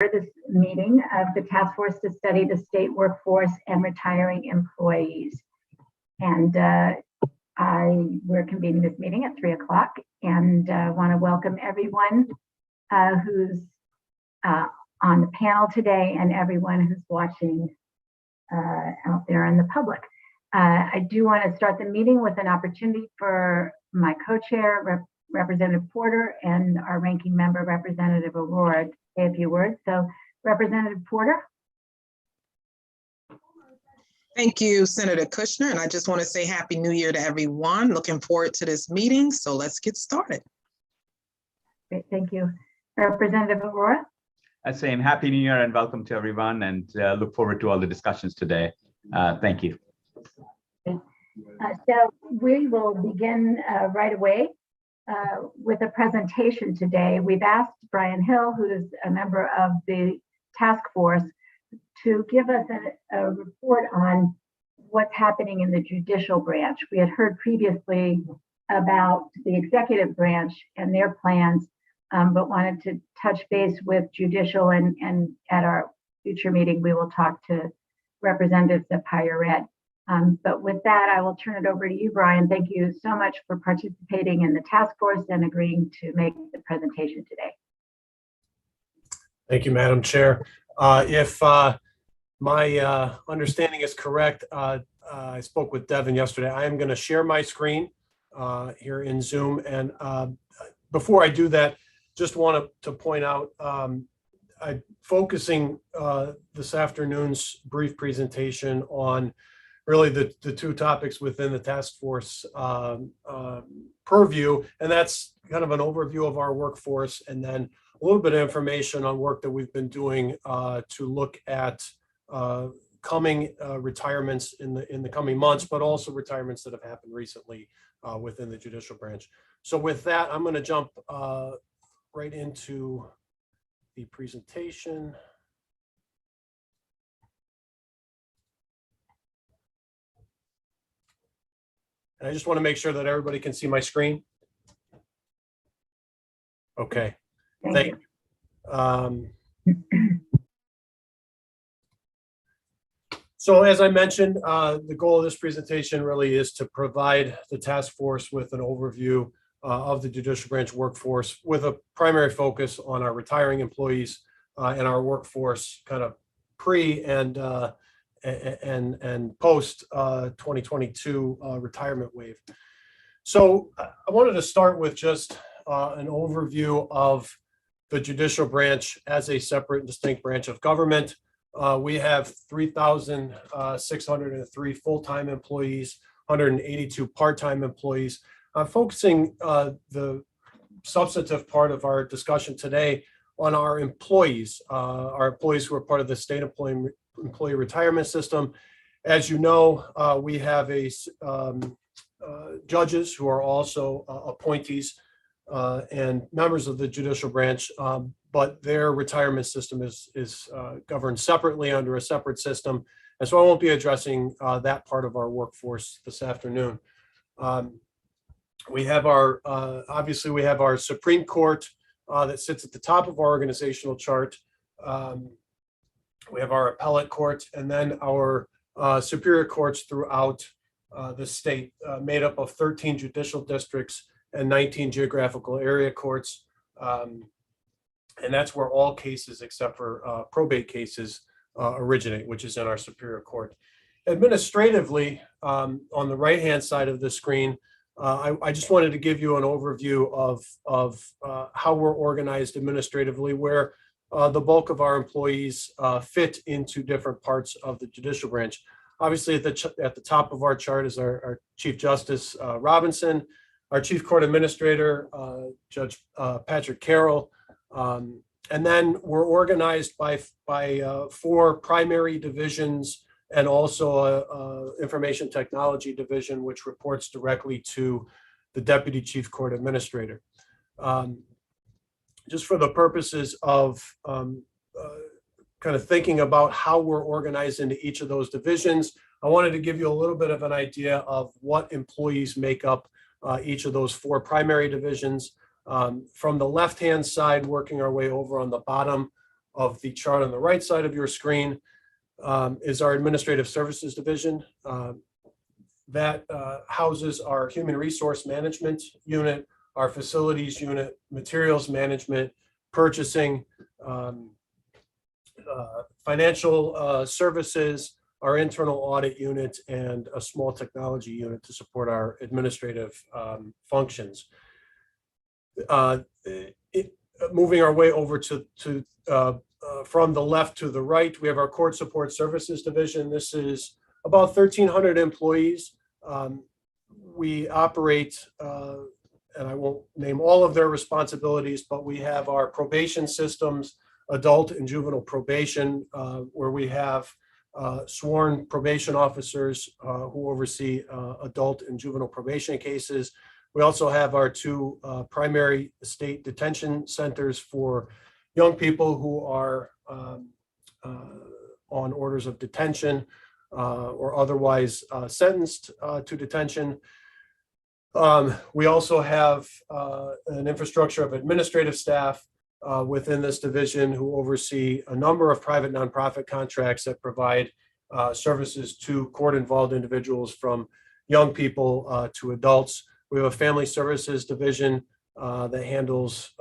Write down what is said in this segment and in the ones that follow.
This meeting of the task force to study the state workforce and retiring employees. And we're convening this meeting at 3 o'clock and want to welcome everyone who's on the panel today and everyone who's watching out there in the public. I do want to start the meeting with an opportunity for my co-chair, Representative Porter, and our ranking member, Representative Aurora, to say a few words. So, Representative Porter. Thank you, Senator Kushner. And I just want to say Happy New Year to everyone. Looking forward to this meeting. So let's get started. Great, thank you. Representative Aurora. Same. Happy New Year and welcome to everyone, and look forward to all the discussions today. Thank you. So we will begin right away with a presentation today. We've asked Brian Hill, who is a member of the task force, to give us a report on what's happening in the judicial branch. We had heard previously about the executive branch and their plans, but wanted to touch base with judicial, and at our future meeting, we will talk to representatives of higher ed. But with that, I will turn it over to you, Brian. Thank you so much for participating in the task force and agreeing to make the presentation today. Thank you, Madam Chair. If my understanding is correct, I spoke with Devin yesterday. I am going to share my screen here in Zoom. And before I do that, just want to point out, I'm focusing this afternoon's brief presentation on really the two topics within the task force purview, and that's kind of an overview of our workforce, and then a little bit of information on work that we've been doing to look at coming retirements in the coming months, but also retirements that have happened recently within the judicial branch. So with that, I'm going to jump right into the presentation. And I just want to make sure that everybody can see my screen. Okay, thank you. So as I mentioned, the goal of this presentation really is to provide the task force with an overview of the judicial branch workforce, with a primary focus on our retiring employees and our workforce kind of pre and post 2022 retirement wave. So I wanted to start with just an overview of the judicial branch as a separate and distinct branch of government. We have 3,603 full-time employees, 182 part-time employees. I'm focusing the substantive part of our discussion today on our employees who are part of the state employee retirement system. As you know, we have judges who are also appointees and members of the judicial branch, but their retirement system is governed separately under a separate system. And so I won't be addressing that part of our workforce this afternoon. We have obviously we have our Supreme Court that sits at the top of our organizational chart. We have our appellate courts, and then our superior courts throughout the state, made up of 13 judicial districts and 19 geographical area courts. And that's where all cases except for probate cases originate, which is in our superior court. Administratively, on the right-hand side of the screen, I just wanted to give you an overview of how we're organized administratively, where the bulk of our employees fit into different parts of the judicial branch. Obviously, at the top of our chart is our Chief Justice Robinson, our Chief Court Administrator, Judge Patrick Carroll, and then we're organized by 4 primary divisions and also a information technology division, which reports directly to the Deputy Chief Court Administrator. Just for the purposes of kind of thinking about how we're organized into each of those divisions, I wanted to give you a little bit of an idea of what employees make up each of those 4 primary divisions. From the left-hand side, working our way over on the bottom, of the chart on the right side of your screen is our Administrative Services Division. That houses our Human Resource Management Unit, our Facilities Unit, Materials Management, Purchasing, Financial Services, our Internal Audit Unit, and a small technology unit to support our administrative functions. Moving our way over to from the left to the right, we have our Court Support Services Division. This is about 1,300 employees. We operate, and I won't name all of their responsibilities, but we have our probation systems, adult and juvenile probation, where we have sworn probation officers who oversee adult and juvenile probation cases. We also have our two primary state detention centers for young people who are on orders of detention or otherwise sentenced to detention. We also have an infrastructure of administrative staff within this division who oversee a number of private nonprofit contracts that provide services to court-involved individuals, from young people to adults. We have a family services division that handles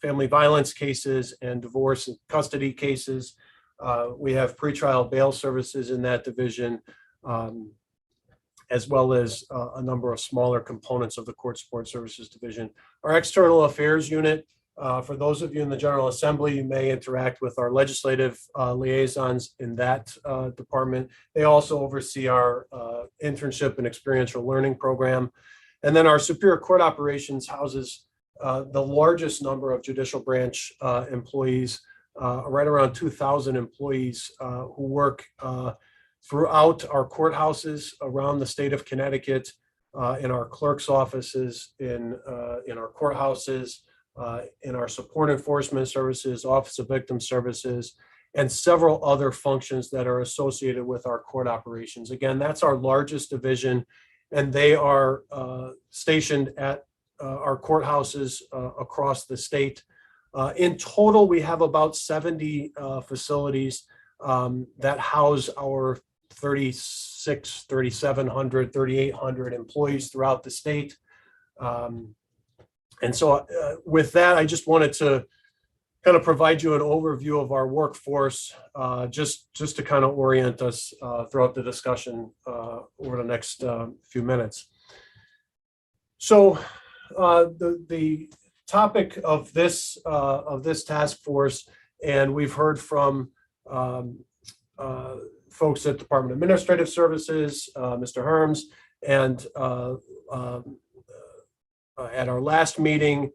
family violence cases and divorce and custody cases. We have pretrial bail services in that division, as well as a number of smaller components of the Court Support Services Division. Our External Affairs Unit, for those of you in the General Assembly, you may interact with our legislative liaisons in that department. They also oversee our internship and experiential learning program. And then our Superior Court Operations houses the largest number of judicial branch employees, right around 2,000 employees who work throughout our courthouses around the state of Connecticut, in our clerk's offices, in our courthouses, in our support enforcement services, Office of Victim Services, and several other functions that are associated with our court operations. Again, that's our largest division, and they are stationed at our courthouses across the state. In total, we have about 70 facilities that house our 3,700, 3,800 employees throughout the state. And so with that, I just wanted to kind of provide you an overview of our workforce, just to kind of orient us throughout the discussion over the next few minutes. So the topic of this task force, and we've heard from folks at Department of Administrative Services, Mr. Herms, and at our last meeting,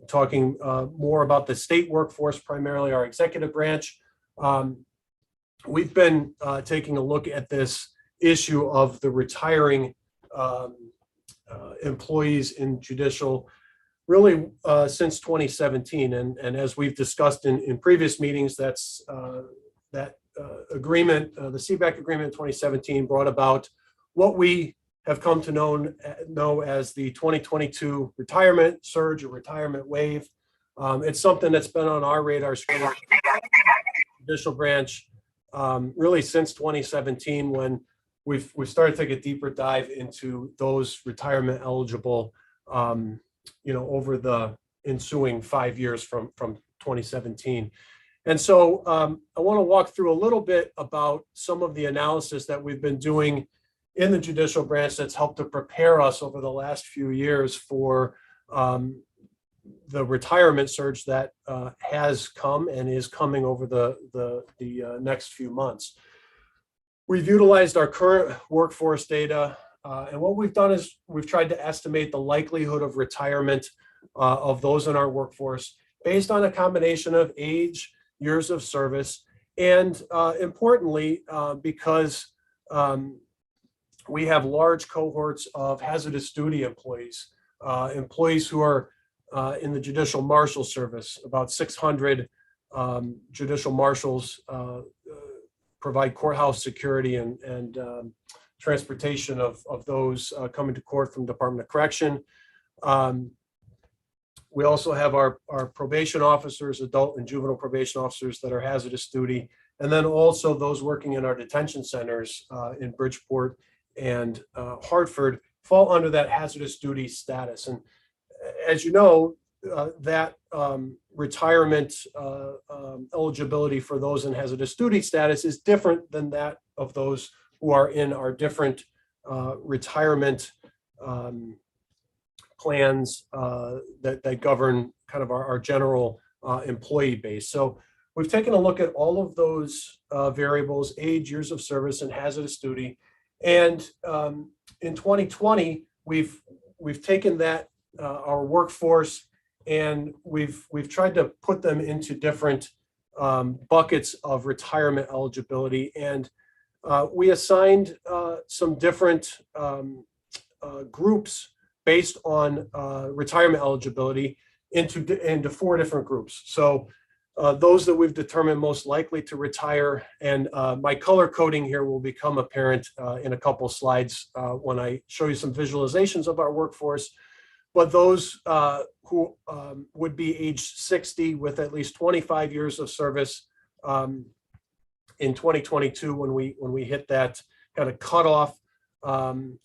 talking more about the state workforce, primarily our executive branch. We've been taking a look at this issue of the retiring employees in judicial really since 2017. And as we've discussed in previous meetings, that's that agreement, the CBAC agreement in 2017 brought about what we have come to know as the 2022 retirement surge or retirement wave. It's something that's been on our radar screen, judicial branch, really since 2017, when we've started to take a deeper dive into those retirement eligible, over the ensuing 5 years from 2017. And so I want to walk through a little bit about some of the analysis that we've been doing in the judicial branch that's helped to prepare us over the last few years for the retirement surge that has come and is coming over the next few months. We've utilized our current workforce data, and what we've done is we've tried to estimate the likelihood of retirement of those in our workforce based on a combination of age, years of service, and importantly, because we have large cohorts of hazardous duty employees, employees who are in the Judicial Marshal Service. About 600 judicial marshals provide courthouse security and transportation of those coming to court from Department of Correction. We also have our probation officers, adult and juvenile probation officers that are hazardous duty, and then also those working in our detention centers in Bridgeport and Hartford fall under that hazardous duty status. And as you know, that retirement eligibility for those in hazardous duty status is different than that of those who are in our different retirement plans that govern kind of our general employee base. So we've taken a look at all of those variables: age, years of service, and hazardous duty. And in 2020, we've taken that our workforce, and we've tried to put them into different buckets of retirement eligibility. And we assigned some different groups based on retirement eligibility into 4 different groups. So those that we've determined most likely to retire, and my color coding here will become apparent in a couple slides when I show you some visualizations of our workforce. But those who would be age 60 with at least 25 years of service in 2022, when we hit that kind of cutoff,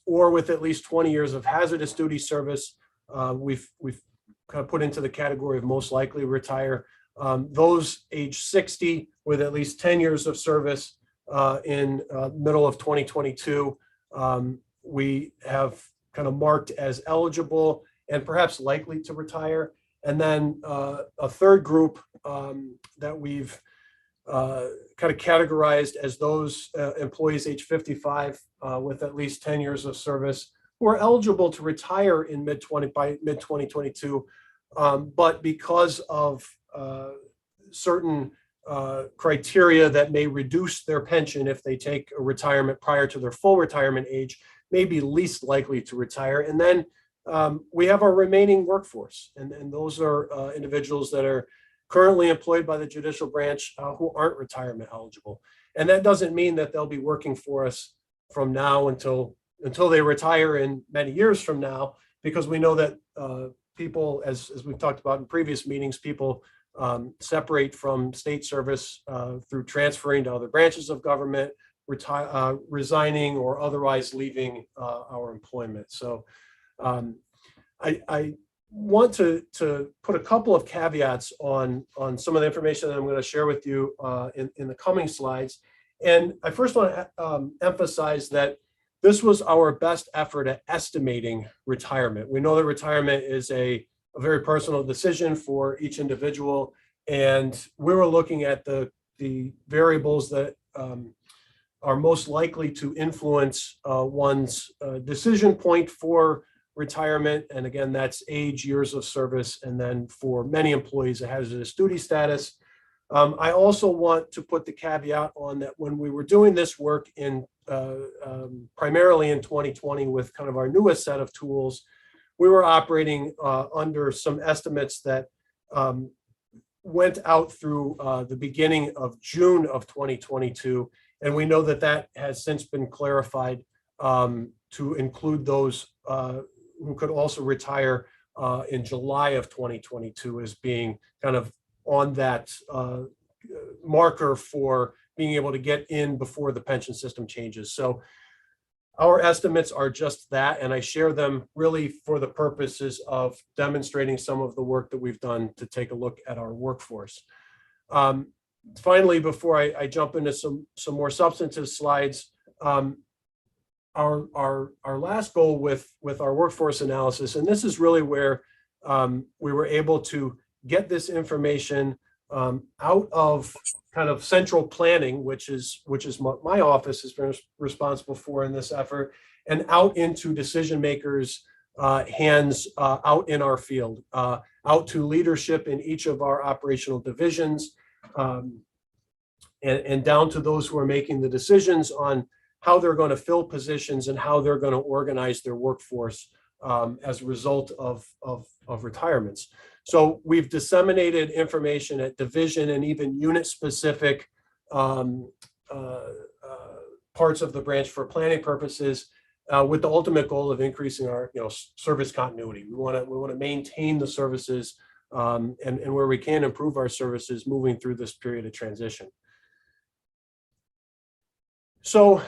or with at least 20 years of hazardous duty service, we've kind of put into the category of most likely to retire. Those age 60 with at least 10 years of service in middle of 2022, we have kind of marked as eligible and perhaps likely to retire. And then a third group that we've kind of categorized as those employees age 55 with at least 10 years of service who are eligible to retire in by mid 2022, but because of certain criteria that may reduce their pension if they take a retirement prior to their full retirement age, may be least likely to retire. And then we have our remaining workforce, and those are individuals that are currently employed by the judicial branch who aren't retirement eligible. And that doesn't mean that they'll be working for us from now until they retire in many years from now, because we know that people, as we've talked about in previous meetings, people separate from state service through transferring to other branches of government, resigning, or otherwise leaving our employment. So I want to put a couple of caveats on some of the information that I'm going to share with you in the coming slides. And I first want to emphasize that this was our best effort at estimating retirement. We know that retirement is a very personal decision for each individual, and we were looking at the variables that are most likely to influence one's decision point for retirement. And again, that's age, years of service, and then for many employees, a hazardous duty status. I also want to put the caveat on that when we were doing this work in primarily in 2020 with kind of our newest set of tools, we were operating under some estimates that went out through the beginning of June of 2022. And we know that that has since been clarified to include those who could also retire in July of 2022 as being kind of on that marker for being able to get in before the pension system changes. So our estimates are just that, and I share them really for the purposes of demonstrating some of the work that we've done to take a look at our workforce. Finally, before I jump into some more substantive slides, our last goal with our workforce analysis, and this is really where we were able to get this information out of kind of central planning, which is what my office has been responsible for in this effort, and out into decision makers' hands out in our field, out to leadership in each of our operational divisions, and down to those who are making the decisions on how they're going to fill positions and how they're going to organize their workforce as a result of retirements. So we've disseminated information at division and even unit specific parts of the branch for planning purposes. with the ultimate goal of increasing our service continuity. We want to maintain the services and where we can improve our services moving through this period of transition. So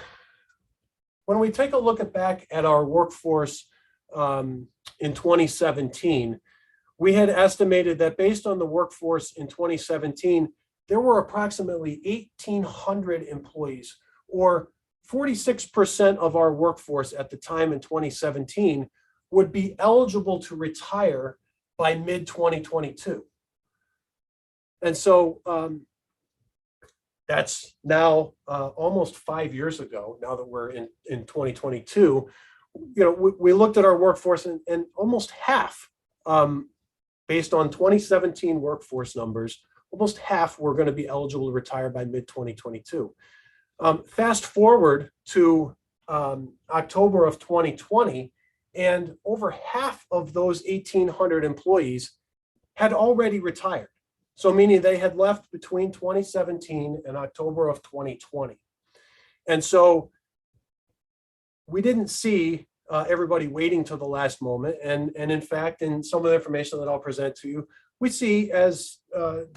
when we take a look back at our workforce in 2017, we had estimated that based on the workforce in 2017, there were approximately 1,800 employees, or 46% of our workforce at the time in 2017 would be eligible to retire by mid-2022. And so that's now almost 5 years ago, now that we're in 2022. We looked at our workforce and almost half, based on 2017 workforce numbers, almost half were going to be eligible to retire by mid-2022. Fast forward to October of 2020, and over half of those 1,800 employees had already retired. So meaning they had left between 2017 and October of 2020. And so we didn't see everybody waiting till the last moment. And in fact, in some of the information that I'll present to you, we see, as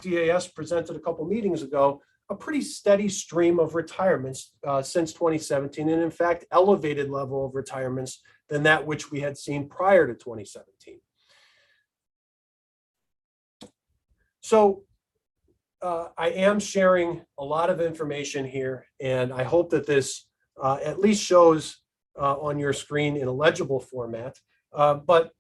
DAS presented a couple meetings ago, a pretty steady stream of retirements since 2017, and in fact, elevated level of retirements than that which we had seen prior to 2017. So I am sharing a lot of information here, and I hope that this at least shows on your screen in a legible format. But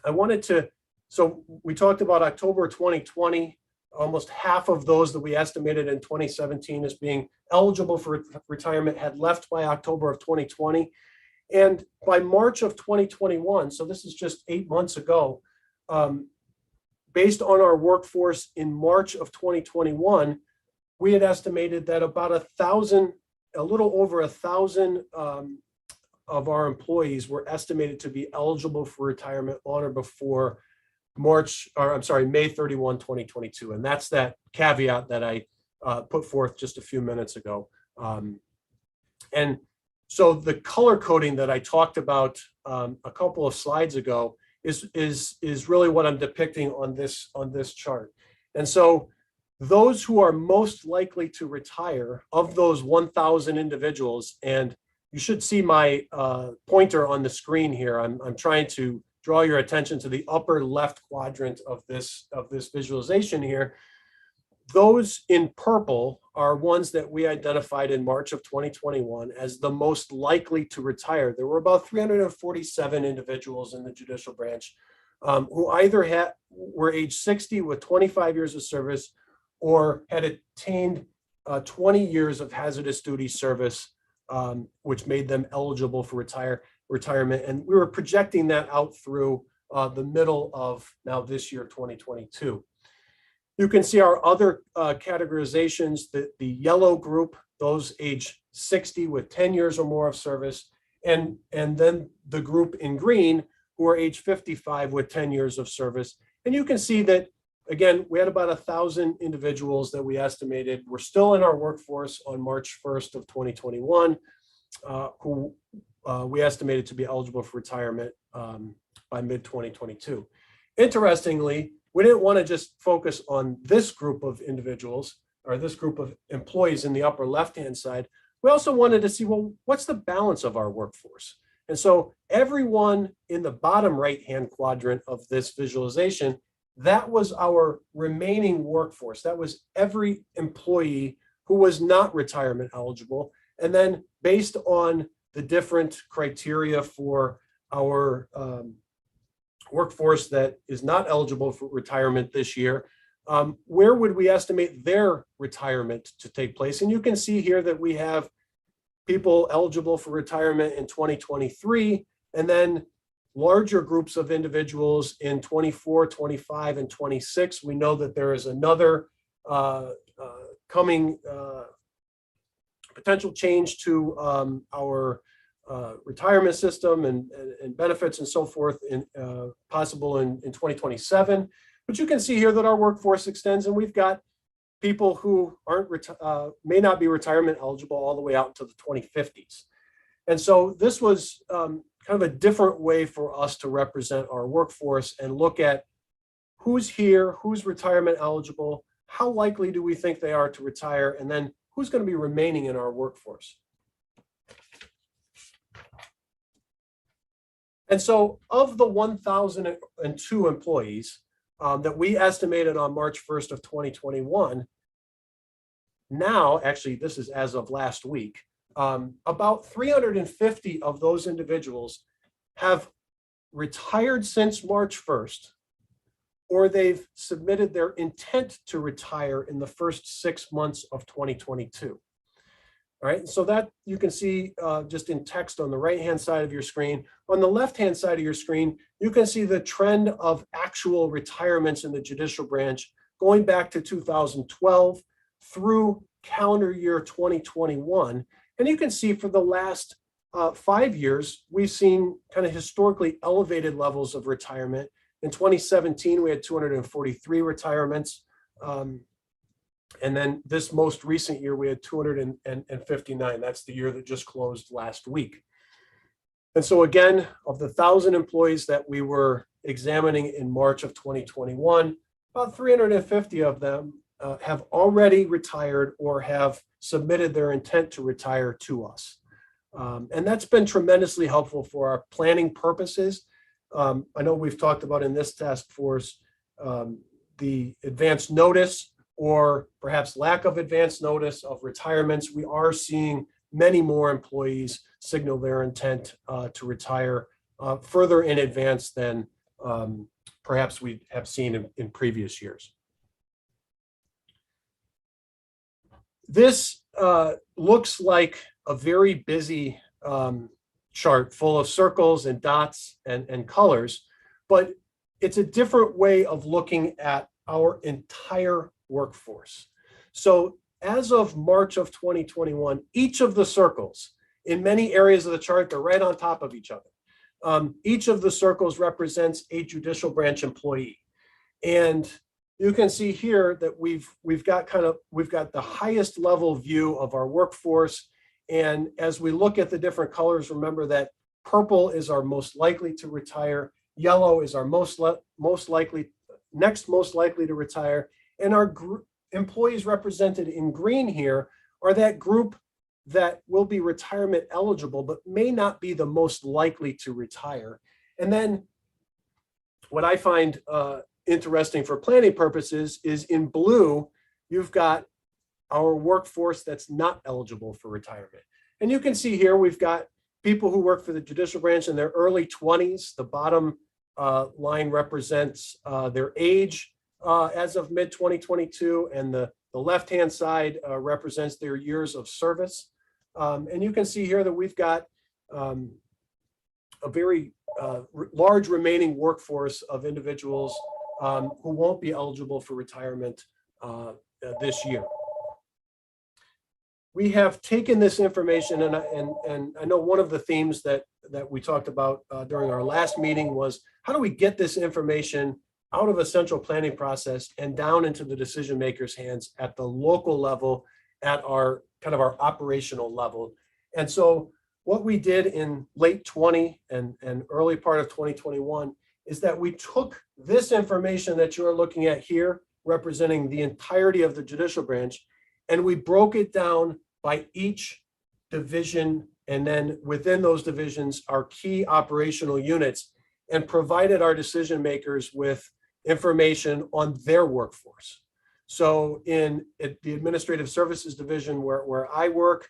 I wanted to, so we talked about October 2020, almost half of those that we estimated in 2017 as being eligible for retirement had left by October of 2020. And by March of 2021, so this is just 8 months ago, based on our workforce in March of 2021, we had estimated that about 1,000, a little over 1,000 of our employees were estimated to be eligible for retirement on or before May 31, 2022. And that's that caveat that I put forth just a few minutes ago. And so the color coding that I talked about a couple of slides ago is really what I'm depicting on this chart. And so those who are most likely to retire of those 1,000 individuals, and you should see my pointer on the screen here. I'm trying to draw your attention to the upper left quadrant of this visualization here. Those in purple are ones that we identified in March of 2021 as the most likely to retire. There were about 347 individuals in the judicial branch who either were age 60 with 25 years of service or had attained 20 years of hazardous duty service, which made them eligible for retirement. And we were projecting that out through the middle of now this year, 2022. You can see our other categorizations, the yellow group, those age 60 with 10 years or more of service, and then the group in green who are age 55 with 10 years of service. And you can see that, again, we had about 1,000 individuals that we estimated were still in our workforce on March 1st of 2021, who we estimated to be eligible for retirement by mid-2022. Interestingly, we didn't want to just focus on this group of individuals or this group of employees in the upper left-hand side. We also wanted to see, well, what's the balance of our workforce? And so everyone in the bottom right-hand quadrant of this visualization, that was our remaining workforce. That was every employee who was not retirement eligible. And then based on the different criteria for our workforce that is not eligible for retirement this year, where would we estimate their retirement to take place? And you can see here that we have people eligible for retirement in 2023, and then larger groups of individuals in 24, 25, and 26. We know that there is another coming potential change to our retirement system and benefits and so forth, possible in 2027. But you can see here that our workforce extends, and we've got people who aren't may not be retirement eligible all the way out into the 2050s. And so this was kind of a different way for us to represent our workforce and look at who's here, who's retirement eligible, how likely do we think they are to retire, and then who's going to be remaining in our workforce. And so of the 1,002 employees that we estimated on March 1st of 2021, now, actually, this is as of last week, about 350 of those individuals have retired since March 1st, or they've submitted their intent to retire in the first 6 months of 2022. All right, so that you can see just in text on the right-hand side of your screen. On the left-hand side of your screen, you can see the trend of actual retirements in the judicial branch going back to 2012 through calendar year 2021. And you can see for the last 5 years, we've seen kind of historically elevated levels of retirement. In 2017, we had 243 retirements. And then this most recent year, we had 259. That's the year that just closed last week. And so again, of the 1,000 employees that we were examining in March of 2021, about 350 of them have already retired or have submitted their intent to retire to us. And that's been tremendously helpful for our planning purposes. I know we've talked about in this task force the advance notice or perhaps lack of advance notice of retirements. We are seeing many more employees signal their intent to retire further in advance than perhaps we have seen in previous years. This looks like a very busy chart full of circles and dots and colors, but it's a different way of looking at our entire workforce. So as of March of 2021, each of the circles in many areas of the chart, they're right on top of each other. Each of the circles represents a judicial branch employee. And you can see here that we've got the highest level view of our workforce. And as we look at the different colors, remember that purple is our most likely to retire, yellow is our next most likely to retire, and our employees represented in green here are that group that will be retirement eligible, but may not be the most likely to retire. And then what I find interesting for planning purposes is in blue, you've got our workforce that's not eligible for retirement. And you can see here, we've got people who work for the judicial branch in their early 20s. The bottom line represents their age as of mid-2022, and the left-hand side represents their years of service. And you can see here that we've got a very large remaining workforce of individuals who won't be eligible for retirement this year. We have taken this information, and I know one of the themes that we talked about during our last meeting was, how do we get this information out of a central planning process and down into the decision makers' hands at the local level, at our kind of our operational level. And so what we did in late 20 and early part of 2021 is that we took this information that you're looking at here, representing the entirety of the judicial branch, and we broke it down by each division, and then within those divisions, our key operational units, and provided our decision makers with information on their workforce. So in the administrative services division where I work,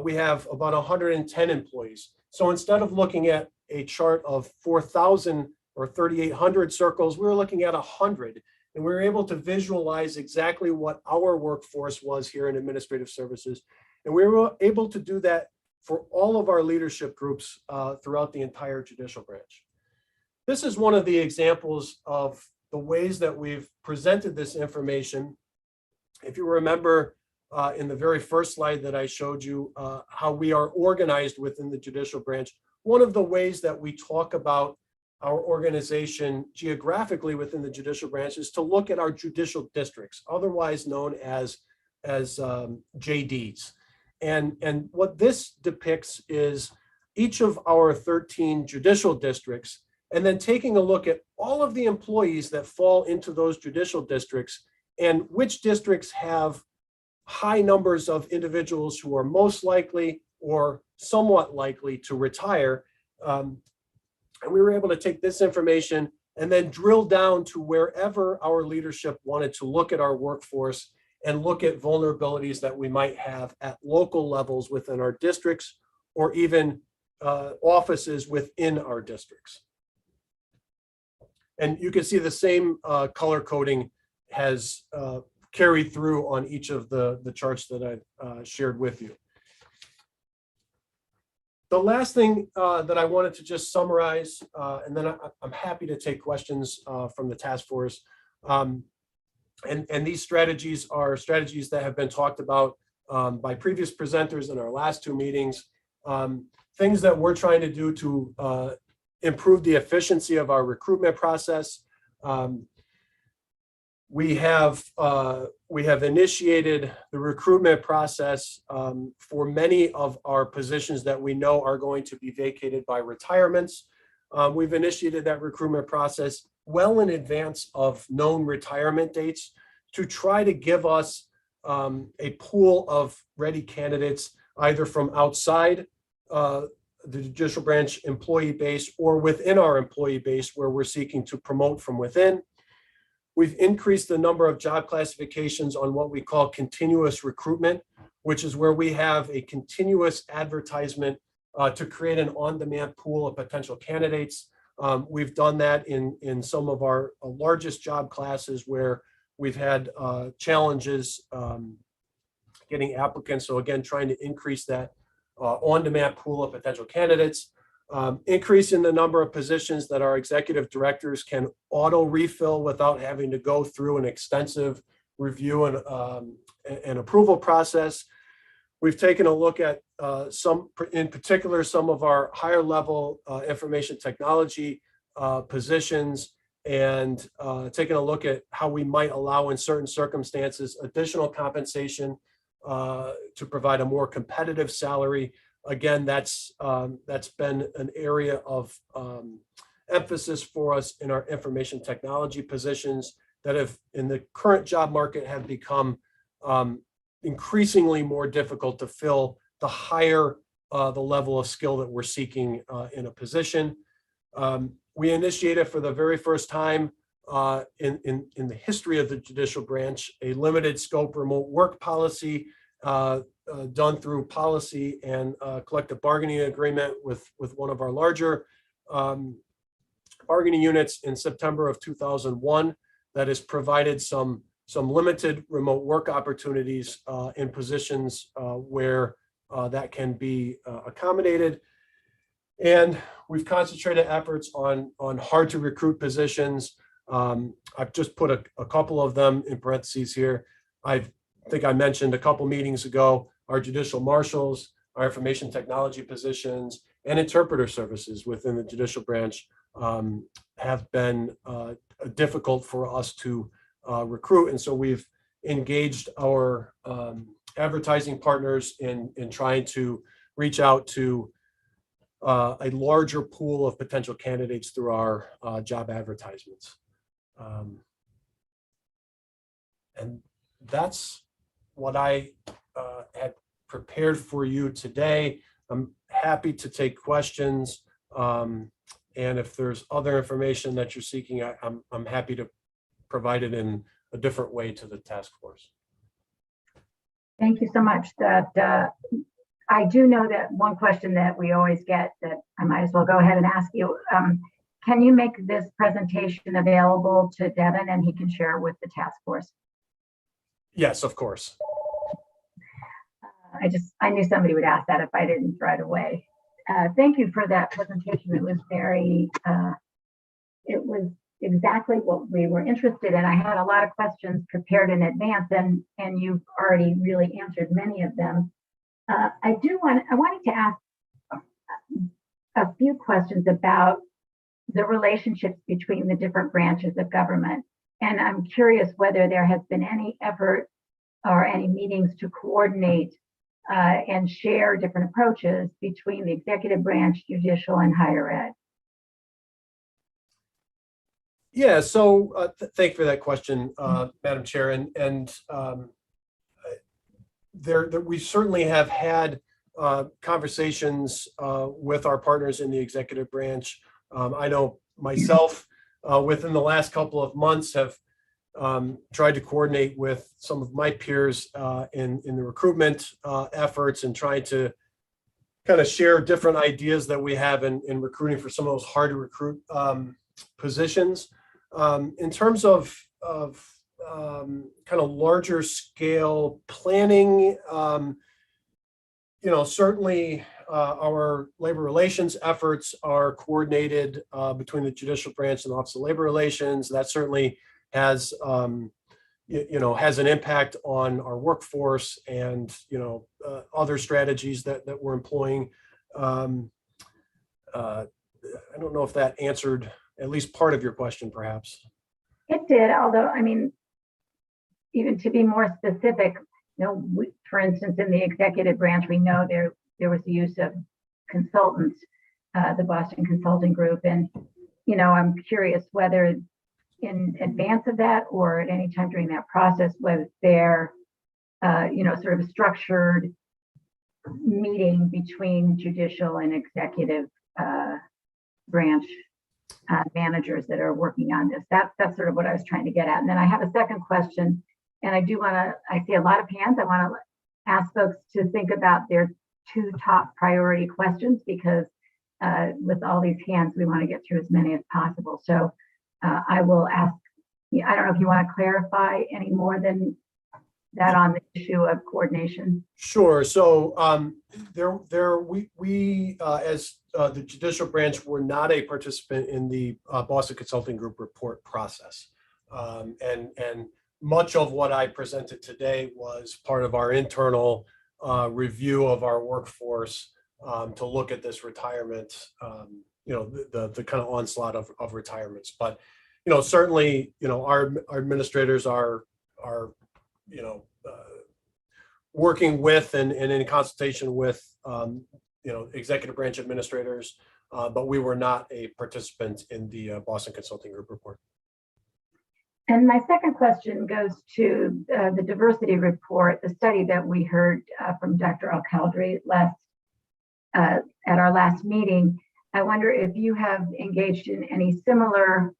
we have about 110 employees. So instead of looking at a chart of 4,000 or 3,800 circles, we were looking at 100, and we were able to visualize exactly what our workforce was here in administrative services. And we were able to do that for all of our leadership groups throughout the entire judicial branch. This is one of the examples of the ways that we've presented this information. If you remember in the very first slide that I showed you how we are organized within the judicial branch, one of the ways that we talk about our organization geographically within the judicial branch is to look at our judicial districts, otherwise known as JDs. And what this depicts is each of our 13 judicial districts, and then taking a look at all of the employees that fall into those judicial districts and which districts have high numbers of individuals who are most likely or somewhat likely to retire. And we were able to take this information and then drill down to wherever our leadership wanted to look at our workforce and look at vulnerabilities that we might have at local levels within our districts or even offices within our districts. And you can see the same color coding has carried through on each of the charts that I've shared with you. The last thing that I wanted to just summarize, and then I'm happy to take questions from the task force. And these strategies are strategies that have been talked about by previous presenters in our last two meetings. Things that we're trying to do to improve the efficiency of our recruitment process. We have initiated the recruitment process for many of our positions that we know are going to be vacated by retirements. We've initiated that recruitment process well in advance of known retirement dates to try to give us a pool of ready candidates, either from outside the judicial branch employee base or within our employee base where we're seeking to promote from within. We've increased the number of job classifications on what we call continuous recruitment, which is where we have a continuous advertisement to create an on-demand pool of potential candidates. We've done that in some of our largest job classes where we've had challenges getting applicants. So again, trying to increase that on-demand pool of potential candidates. Increase in the number of positions that our executive directors can auto refill without having to go through an extensive review and approval process. We've taken a look at in particular, some of our higher level information technology positions and taking a look at how we might allow in certain circumstances additional compensation to provide a more competitive salary. Again, that's been an area of emphasis for us in our information technology positions that have, in the current job market, have become increasingly more difficult to fill the higher the level of skill that we're seeking in a position. We initiated for the very first time in the history of the judicial branch a limited scope remote work policy done through policy and collective bargaining agreement with one of our larger bargaining units in September of 2001 that has provided some limited remote work opportunities in positions where that can be accommodated. And we've concentrated efforts on hard to recruit positions. I've just put a couple of them in parentheses here. I think I mentioned a couple meetings ago, our judicial marshals, our information technology positions, and interpreter services within the judicial branch have been difficult for us to recruit. And so we've engaged our advertising partners in trying to reach out to a larger pool of potential candidates through our job advertisements. And that's what I had prepared for you today. I'm happy to take questions. And if there's other information that you're seeking, I'm happy to provide it in a different way to the task force. Thank you so much. That I do know that one question that we always get that I might as well go ahead and ask you. Can you make this presentation available to Devin and he can share it with the task force? Yes, of course. I knew somebody would ask that if I didn't right away. Thank you for that presentation. It was it was exactly what we were interested in. I had a lot of questions prepared in advance and you've already really answered many of them. I wanted to ask a few questions about the relationships between the different branches of government. And I'm curious whether there has been any effort or any meetings to coordinate and share different approaches between the executive branch, judicial, and higher ed? Yeah, so thank you for that question, Madam Chair. And we certainly have had conversations with our partners in the executive branch. I know myself, within the last couple of months, have tried to coordinate with some of my peers in the recruitment efforts and trying to kind of share different ideas that we have in recruiting for some of those hard to recruit positions. In terms of kind of larger scale planning, certainly our labor relations efforts are coordinated between the judicial branch and the Office of Labor Relations. That certainly has has an impact on our workforce and other strategies that we're employing. I don't know if that answered at least part of your question, perhaps. It did, although, I mean, even to be more specific, for instance, in the executive branch, we know there was the use of consultants, the Boston Consulting Group, and I'm curious whether in advance of that or at any time during that process was there, sort of a structured meeting between judicial and executive branch managers that are working on this. That's sort of what I was trying to get at. And then I have a second question, and I see a lot of hands. I want to ask folks to think about their two top priority questions, because with all these hands, we want to get through as many as possible. So I will ask, I don't know if you want to clarify any more than that on the issue of coordination. Sure. So we as the judicial branch were not a participant in the Boston Consulting Group report process. And much of what I presented today was part of our internal review of our workforce to look at this retirement, the kind of onslaught of retirements. But, certainly, our administrators are working with and in consultation with, executive branch administrators, but we were not a participant in the Boston Consulting Group report. And my second question goes to the diversity report, the study that we heard from Dr. Al-Kaldri at our last meeting. I wonder if you have engaged in any similar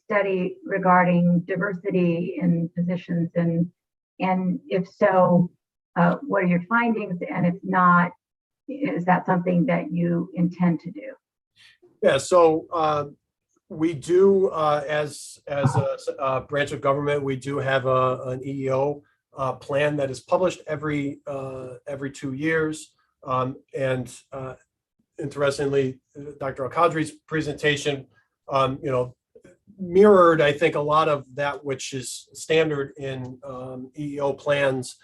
study regarding diversity in positions, and if so, what are your findings? And if not, is that something that you intend to do? Yeah, so we do, as a branch of government, we do have an EEO plan that is published every 2 years. And interestingly, Dr. Al-Kaldri's presentation, mirrored, I think, a lot of that which is standard in EEO plans.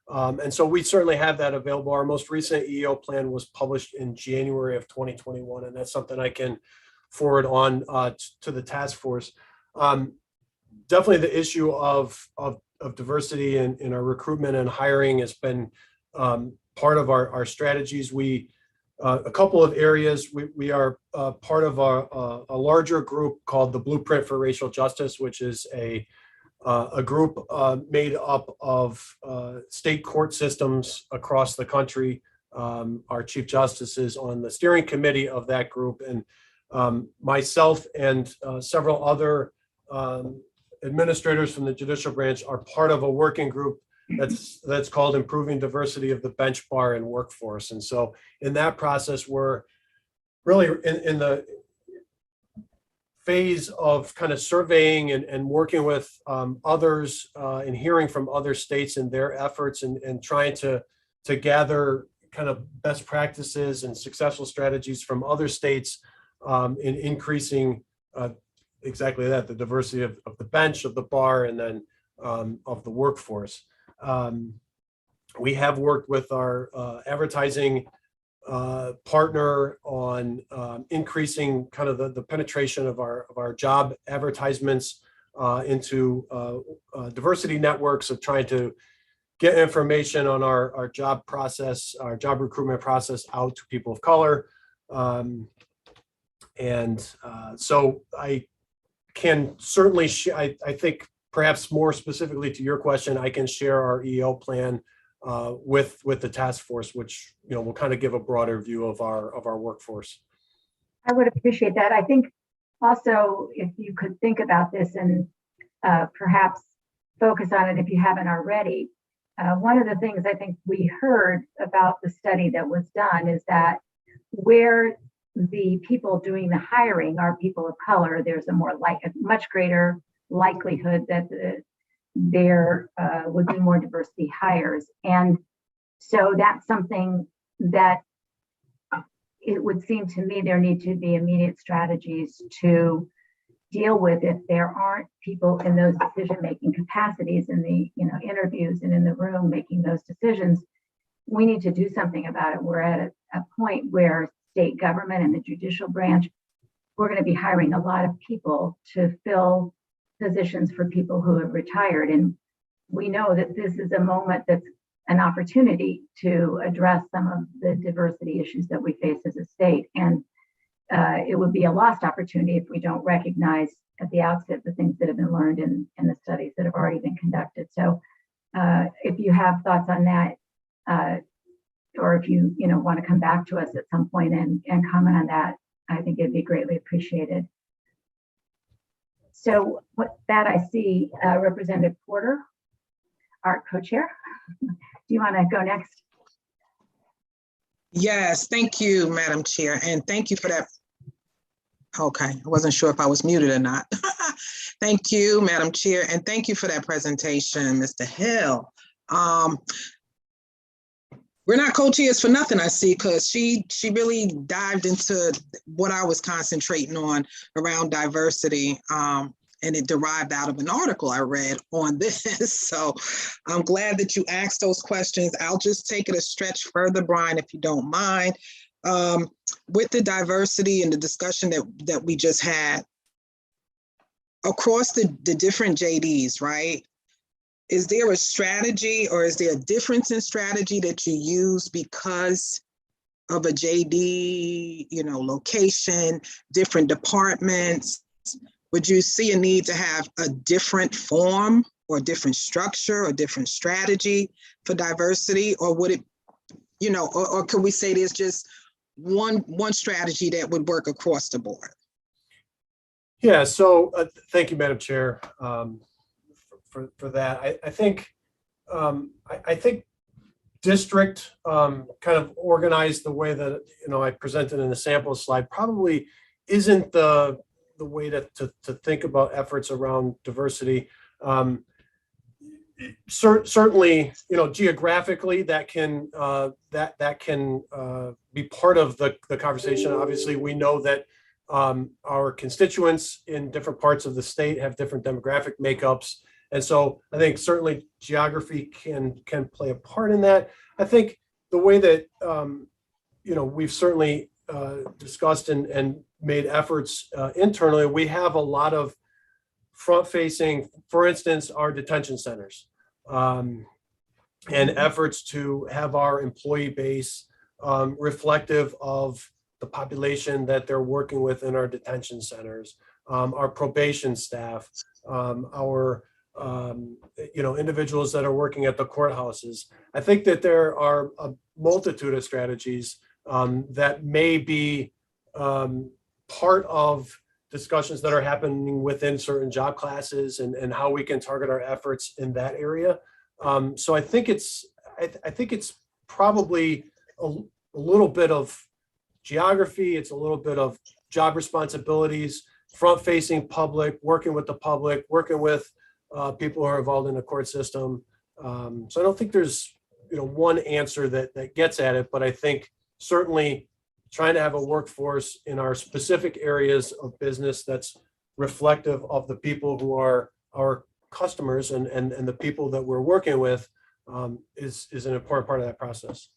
And so we certainly have that available. Our most recent EEO plan was published in January of 2021, and that's something I can forward on to the task force. Definitely the issue of diversity in our recruitment and hiring has been part of our strategies. A couple of areas, we are part of a larger group called the Blueprint for Racial Justice, which is a group made up of state court systems across the country. Our Chief Justice is on the steering committee of that group, and myself and several other administrators from the judicial branch are part of a working group that's called Improving Diversity of the Bench, Bar, and Workforce. And so in that process, we're really in the phase of kind of surveying and working with others and hearing from other states and their efforts and trying to gather kind of best practices and successful strategies from other states in increasing exactly that, the diversity of the bench, of the bar, and then of the workforce. We have worked with our advertising partner on increasing kind of the penetration of our job advertisements into diversity networks, of trying to get information on our job process, our job recruitment process out to people of color. So I can certainly, I think perhaps more specifically to your question, I can share our EO plan with the task force, which, you know, will kind of give a broader view of our workforce. I would appreciate that. I think also if you could think about this and perhaps focus on it if you haven't already. One of the things I think we heard about the study that was done is that where the people doing the hiring are people of color, there's a much greater likelihood that there would be more diversity hires. And so that's something that it would seem to me there need to be immediate strategies to deal with if there aren't people in those decision-making capacities in the interviews and in the room making those decisions. We need to do something about it. We're at a point where state government and the judicial branch, we're going to be hiring a lot of people to fill positions for people who have retired. And we know that this is a moment that's an opportunity to address some of the diversity issues that we face as a state. And it would be a lost opportunity if we don't recognize at the outset the things that have been learned in the studies that have already been conducted. So if you have thoughts on that, or if you want to come back to us at some point and comment on that, I think it'd be greatly appreciated. So with that, I see Representative Porter, our co-chair. Do you want to go next? Yes, thank you, Madam Chair, and thank you for that. Okay, I wasn't sure if I was muted or not. Thank you, Madam Chair, and thank you for that presentation, Mr. Hill. We're not co-chairs for nothing, I see, because she really dived into what I was concentrating on around diversity, and it derived out of an article I read on this. So I'm glad that you asked those questions. I'll just take it a stretch further, Brian, if you don't mind. With the diversity and the discussion that we just had, across the different JDs, right? Is there a strategy or is there a difference in strategy that you use because of a JD, location, different departments? Would you see a need to have a different form or different structure or different strategy for diversity? Or would it, or could we say there's just one strategy that would work across the board? Yeah, so thank you, Madam Chair, for that. I think district kind of organized the way that I presented in the sample slide probably isn't the way to think about efforts around diversity. Certainly, geographically that can be part of the conversation. Obviously, we know that our constituents in different parts of the state have different demographic makeups. And so I think certainly geography can play a part in that. I think the way that, we've certainly discussed and made efforts internally, we have a lot of front-facing, for instance, our detention centers, and efforts to have our employee base reflective of the population that they're working with in our detention centers, our probation staff, our individuals that are working at the courthouses. I think that there are a multitude of strategies that may be part of discussions that are happening within certain job classes and how we can target our efforts in that area. So I think it's probably a little bit of geography, it's a little bit of job responsibilities, front-facing public, working with the public, working with people who are involved in the court system. So I don't think there's one answer that gets at it, but I think certainly trying to have a workforce in our specific areas of business that's reflective of the people who are our customers and the people that we're working with is an important part of that process.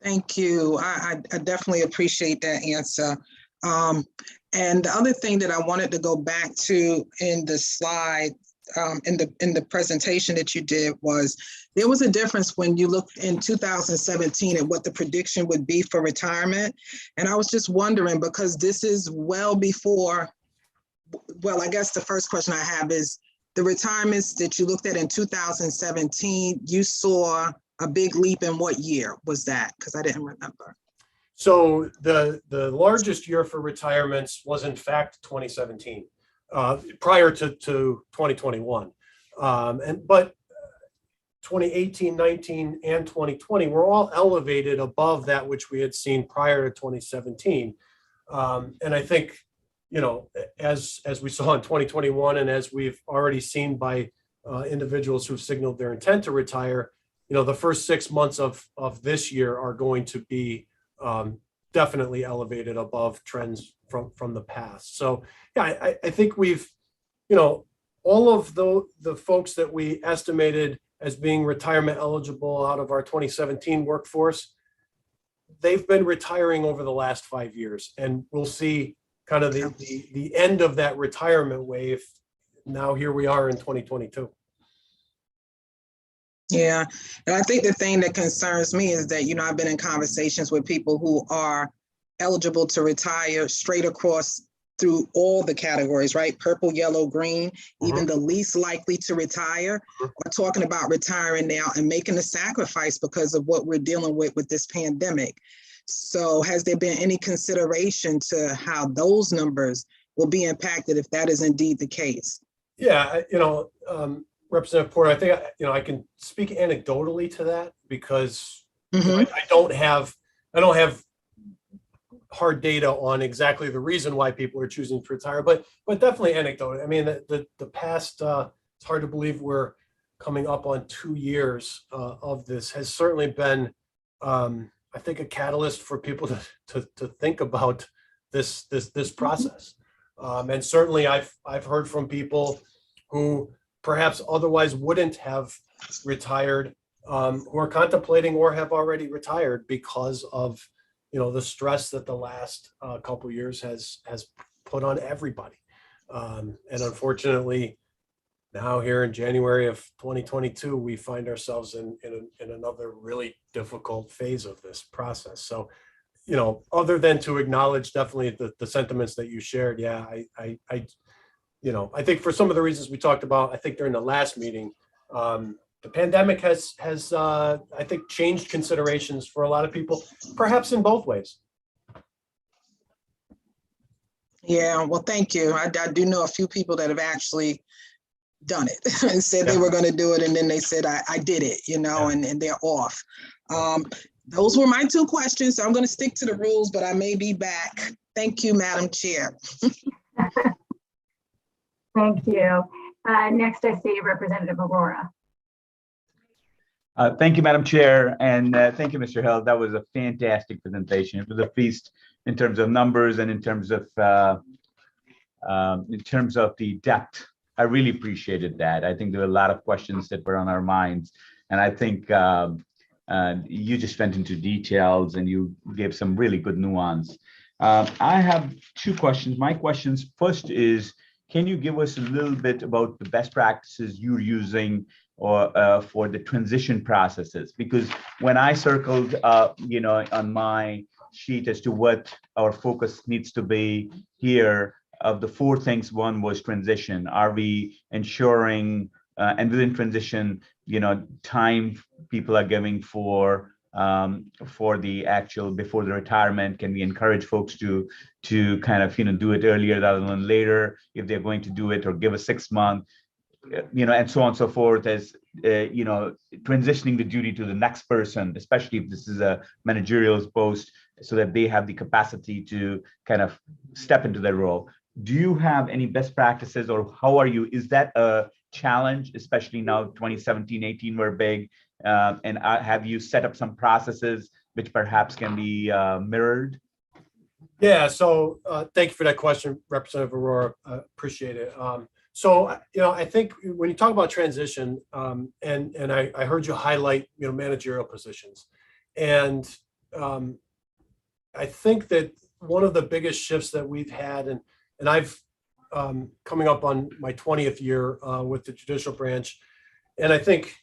Thank you. I definitely appreciate that answer. And the other thing that I wanted to go back to in the slide in the presentation that you did was there was a difference when you looked in 2017 at what the prediction would be for retirement. And I was just wondering, because this is well before, well, I guess the first question I have is the retirements that you looked at in 2017, you saw a big leap in what year was that? Because I didn't remember. So the largest year for retirements was in fact 2017, prior to 2021. But 2018, 19, and 2020 were all elevated above that which we had seen prior to 2017. And I think, you know, as we saw in 2021, and as we've already seen by individuals who've signaled their intent to retire, you know, the first 6 months of this year are going to be definitely elevated above trends from the past. So yeah, I think we've, you know, all of the folks that we estimated as being retirement eligible out of our 2017 workforce, they've been retiring over the last 5 years, and we'll see kind of the end of that retirement wave. Now here we are in 2022. Yeah, and I think the thing that concerns me is that, you know, I've been in conversations with people who are eligible to retire straight across through all the categories, right? Purple, yellow, green, even the least likely to retire are talking about retiring now and making a sacrifice because of what we're dealing with this pandemic. So has there been any consideration to how those numbers will be impacted if that is indeed the case? Yeah, you know, Representative Porter, I think, you know, I can speak anecdotally to that because I don't have hard data on exactly the reason why people are choosing to retire, but definitely anecdotal. I mean, the past, it's hard to believe we're coming up on 2 years of this, has certainly been, I think, a catalyst for people to think about this process. And certainly I've heard from people who perhaps otherwise wouldn't have retired, who are contemplating or have already retired because of, you know, the stress that the last couple of years has put on everybody. And unfortunately, now here in January of 2022, we find ourselves in another really difficult phase of this process. So, you know, other than to acknowledge definitely the sentiments that you shared, yeah, I you know, I think for some of the reasons we talked about, I think during the last meeting, the pandemic has I think changed considerations for a lot of people, perhaps in both ways. Yeah, well, thank you. I do know a few people that have actually done it and said they were going to do it, and then they said, I did it, you know, and they're off. Those were my 2 questions. So I'm going to stick to the rules, but I may be back. Thank you, Madam Chair. Thank you. Next, I see Representative Aurora. Thank you, Madam Chair, and thank you, Mr. Hill. That was a fantastic presentation. It was a feast in terms of numbers and in terms of the depth. I really appreciated that. I think there were a lot of questions that were on our minds, and I think you just went into details and you gave some really good nuance. I have 2 questions. My questions first is, can you give us a little bit about the best practices you're using or for the transition processes? Because when I circled, you know, on my sheet as to what our focus needs to be here, of the 4 things, one was transition. Are we ensuring, and within transition, you know, time people are giving for the actual before the retirement? Can we encourage folks to kind of, you know, do it earlier rather than later if they're going to do it, or give a 6 month, you know, and so on and so forth, as you know, transitioning the duty to the next person, especially if this is a managerial post, so that they have the capacity to kind of step into their role. Do you have any best practices, or how are you? Is that a challenge, especially now 2017, 18 were big, and have you set up some processes which perhaps can be mirrored? Yeah, so thank you for that question, Representative Aurora. Appreciate it. So, you know, I think when you talk about transition, and I heard you highlight, you know, managerial positions, and I think that one of the biggest shifts that we've had, and I've coming up on my 20th year with the judicial branch. And I think,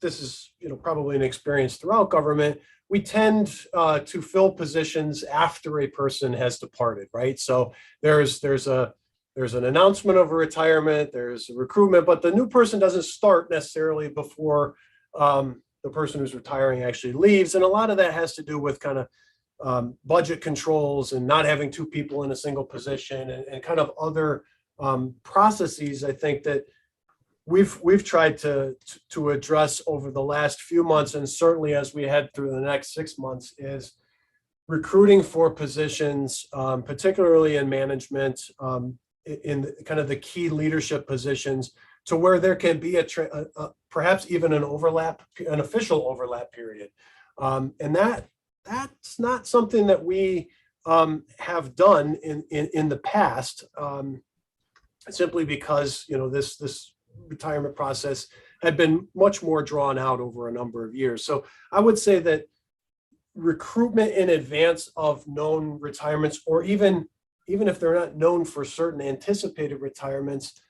this is, probably an experience throughout government. We tend to fill positions after a person has departed, right? So there's an announcement of a retirement, there's a recruitment, but the new person doesn't start necessarily before the person who's retiring actually leaves. And a lot of that has to do with kind of budget controls and not having two people in a single position and kind of other processes, I think, that we've tried to address over the last few months, and certainly as we head through the next 6 months, is recruiting for positions, particularly in management, in kind of the key leadership positions, to where there can be perhaps even an official overlap period. And that's not something that we have done in the past, simply because this retirement process had been much more drawn out over a number of years. So I would say that recruitment in advance of known retirements, or even if they're not known for certain anticipated retirements,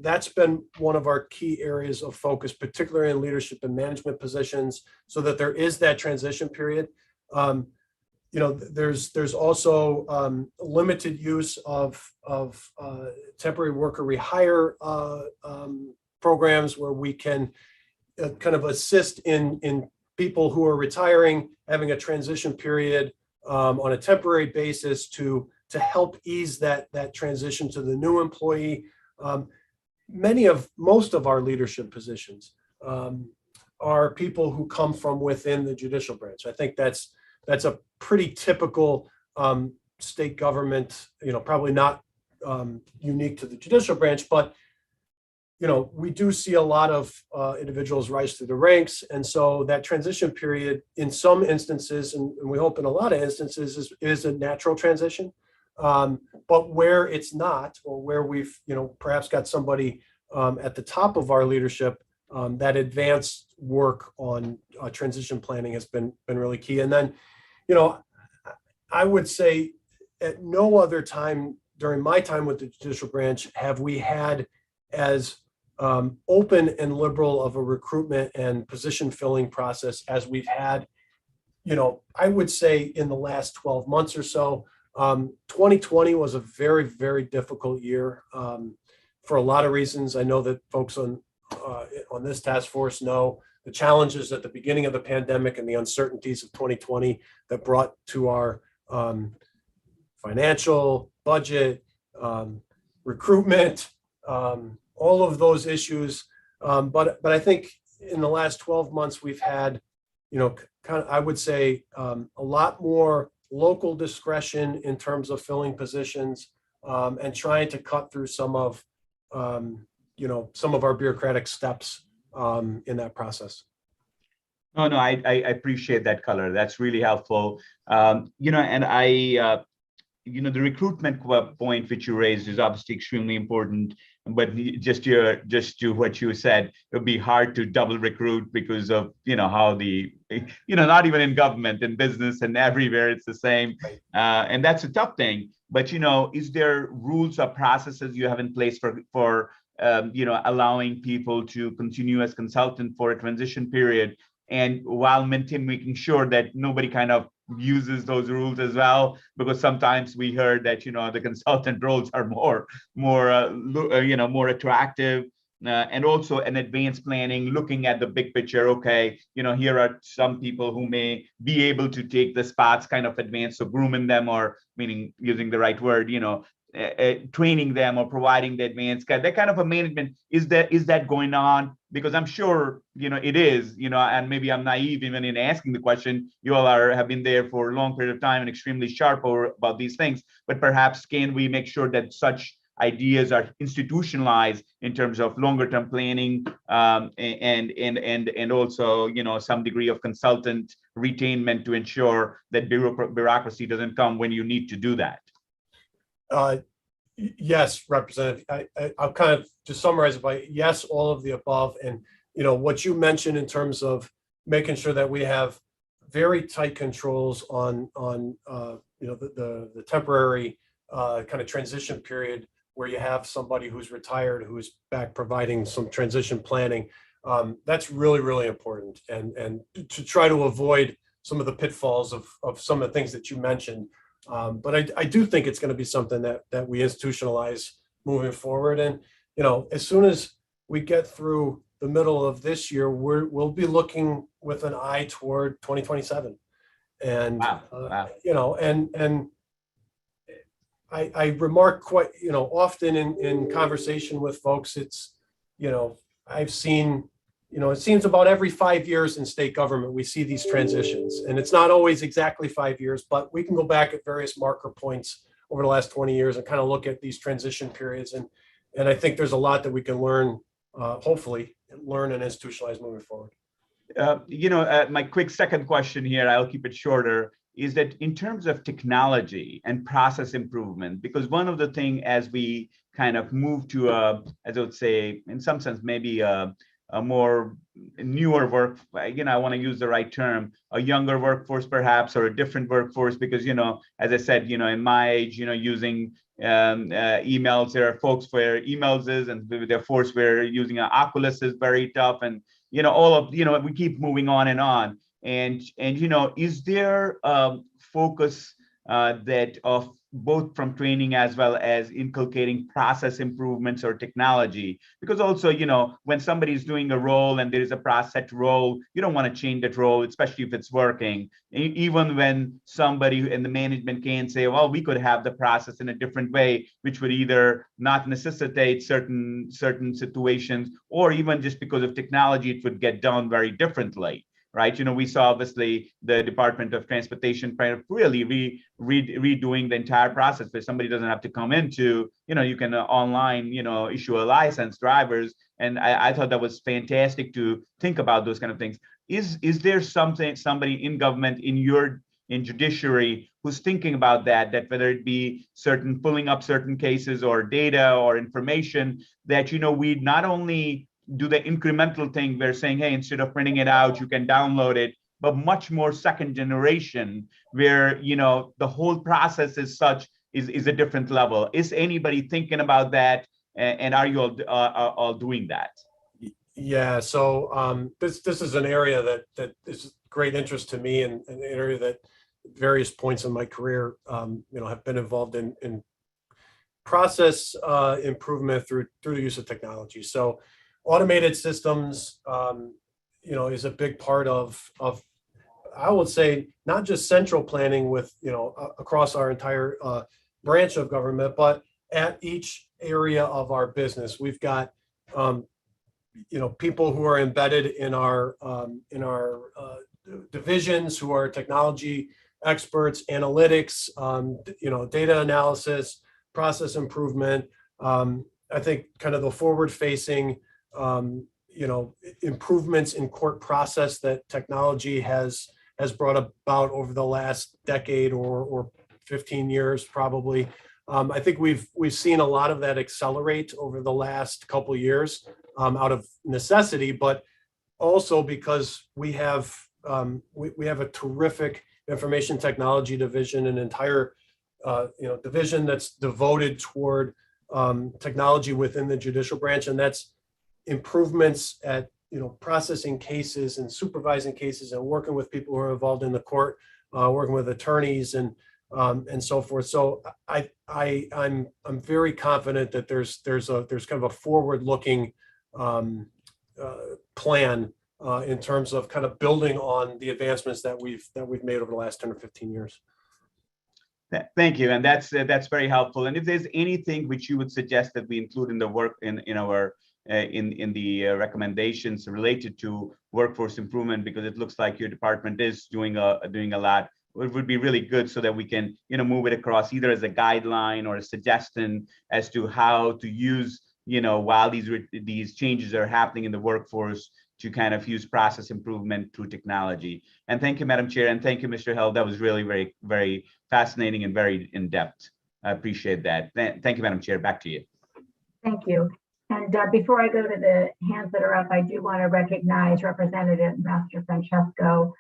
that's been one of our key areas of focus, particularly in leadership and management positions, so that there is that transition period. There's also limited use of temporary worker rehire programs, where we can kind of assist in people who are retiring, having a transition period on a temporary basis to help ease that transition to the new employee. Most of our leadership positions are people who come from within the judicial branch. I think that's a pretty typical state government, probably not unique to the judicial branch, but we do see a lot of individuals rise through the ranks. And so that transition period in some instances, and we hope in a lot of instances, is a natural transition. But where it's not, or where we've, perhaps got somebody at the top of our leadership, that advanced work on transition planning has been really key. And then, I would say at no other time during my time with the judicial branch have we had as open and liberal of a recruitment and position filling process as we've had, I would say in the last 12 months or so. 2020 was a very, very difficult year for a lot of reasons. I know that folks on this task force know the challenges at the beginning of the pandemic and the uncertainties of 2020 that brought to our financial budget, recruitment, all of those issues. But I think in the last 12 months, we've had, I would say, a lot more local discretion in terms of filling positions, and trying to cut through some of our bureaucratic steps in that process. No, I appreciate that color. That's really helpful. And the recruitment point which you raised is obviously extremely important. But just to what you said, it would be hard to double recruit because of how not even in government, in business and everywhere it's the same, and that's a tough thing. But is there rules or processes you have in place for allowing people to continue as consultant for a transition period, and while making sure that nobody kind of uses those rules as well? Because sometimes we heard that the consultant roles are more attractive, and also an advanced planning, looking at the big picture. Okay, here are some people who may be able to take the spots, kind of advanced, so grooming them, or meaning using the right word, training them or providing the advanced that kind of a management. Is that going on? Because I'm sure it is, and maybe I'm naive even in asking the question. You all have been there for a long period of time and extremely sharp about these things, but perhaps can we make sure that such ideas are institutionalized in terms of longer term planning, and also some degree of consultant retainment to ensure that bureaucracy doesn't come when you need to do that? Yes, Representative. I'll kind of just summarize it by yes, all of the above. And what you mentioned in terms of making sure that we have very tight controls on the temporary kind of transition period where you have somebody who's retired, who's back providing some transition planning. That's really, really important. And to try to avoid some of the pitfalls of some of the things that you mentioned. But I do think it's going to be something that we institutionalize moving forward. And, as soon as we get through the middle of this year, we'll be looking with an eye toward 2027. And, Wow. and I remark quite, often in conversation with folks, it's, I've seen, it seems about every 5 years in state government, we see these transitions, and it's not always exactly 5 years, but we can go back at various marker points over the last 20 years and kind of look at these transition periods. And I think there's a lot that we can learn, hopefully learn and institutionalize moving forward. My quick second question here, I'll keep it shorter, is that in terms of technology and process improvement, because one of the things as we kind of move to as I would say, in some sense, maybe a more newer work, I want to use the right term, a younger workforce perhaps, or a different workforce, because, as I said, in my age, using emails, there are folks where emails is, and they're forced where using an Oculus is very tough, and all of we keep moving on and on, and is there focus that of both from training as well as inculcating process improvements or technology? Because also, when somebody's doing a role and there is a process role, you don't want to change that role, especially if it's working. Even when somebody in the management can say, well, we could have the process in a different way, which would either not necessitate certain situations, or even just because of technology, it would get done very differently. Right. We saw obviously the Department of Transportation kind of really redoing the entire process where somebody doesn't have to come into, you can online, issue a license, drivers. And I thought that was fantastic to think about those kind of things. Is there somebody in government, in judiciary, who's thinking about that whether it be pulling up certain cases or data or information that, we not only do the incremental thing, we're saying, hey, instead of printing it out, you can download it, but much more second generation where, the whole process is a different level. Is anybody thinking about that? And are you all doing that? Yeah, so this is an area that is great interest to me, and an area that at various points in my career, have been involved in process improvement through the use of technology. So automated systems, is a big part of, I would say, not just central planning with, across our entire branch of government, but at each area of our business. We've got, people who are embedded in our divisions, who are technology experts, analytics, data analysis, process improvement. I think kind of the forward-facing improvements in court process that technology has brought about over the last decade or 15 years, probably. I think we've seen a lot of that accelerate over the last couple of years out of necessity, but also because we have a terrific information technology division, an entire division that's devoted toward technology within the judicial branch, and that's improvements at processing cases and supervising cases and working with people who are involved in the court, working with attorneys and so forth. So I'm very confident that there's kind of a forward-looking plan in terms of kind of building on the advancements that we've made over the last 10 or 15 years. Thank you, and that's very helpful. And if there's anything which you would suggest that we include in the work in our in the recommendations related to workforce improvement, because it looks like your department is doing a lot, it would be really good so that we can move it across either as a guideline or a suggestion as to how to use while these changes are happening in the workforce, to kind of use process improvement through technology. And thank you, Madam Chair, and thank you, Mr. Hill. That was really very, very fascinating and very in-depth. I appreciate that. Thank you, Madam Chair. Back to you. Thank you. And before I go to the hands that are up, I do want to recognize Representative Master Francesco,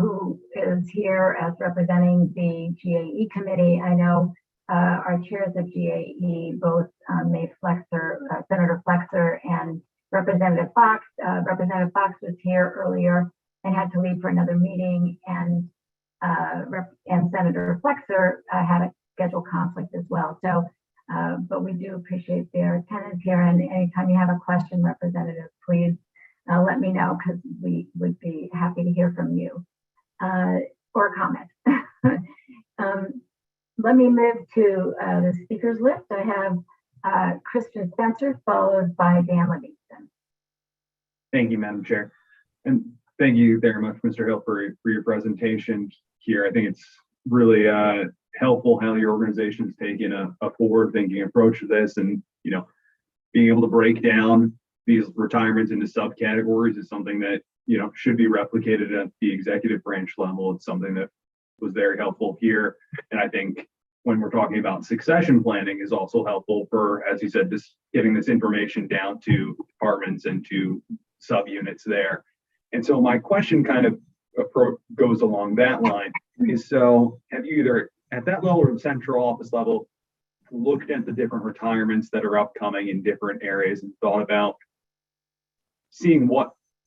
who is here as representing the GAE committee. I know our chairs of GAE, both Senator Flexer and Representative Fox. Representative Fox was here earlier and had to leave for another meeting, and Senator Flexer had a schedule conflict as well. So, but we do appreciate their attendance here. And anytime you have a question, Representative, please let me know, because we would be happy to hear from you or comment. Let me move to the speakers list. I have Christian Spencer, followed by Dan Livingston. Thank you, Madam Chair. And thank you very much, Mr. Hill, for your presentation here. I think it's really helpful how your organization is taking a forward-thinking approach to this, and being able to break down these retirements into subcategories is something that should be replicated at the executive branch level. It's something that was very helpful here, and I think when we're talking about succession planning is also helpful for, as you said, just getting this information down to departments and to subunits there. And so my question kind of goes along that line is, so have you either at that level or the central office level looked at the different retirements that are upcoming in different areas and thought about seeing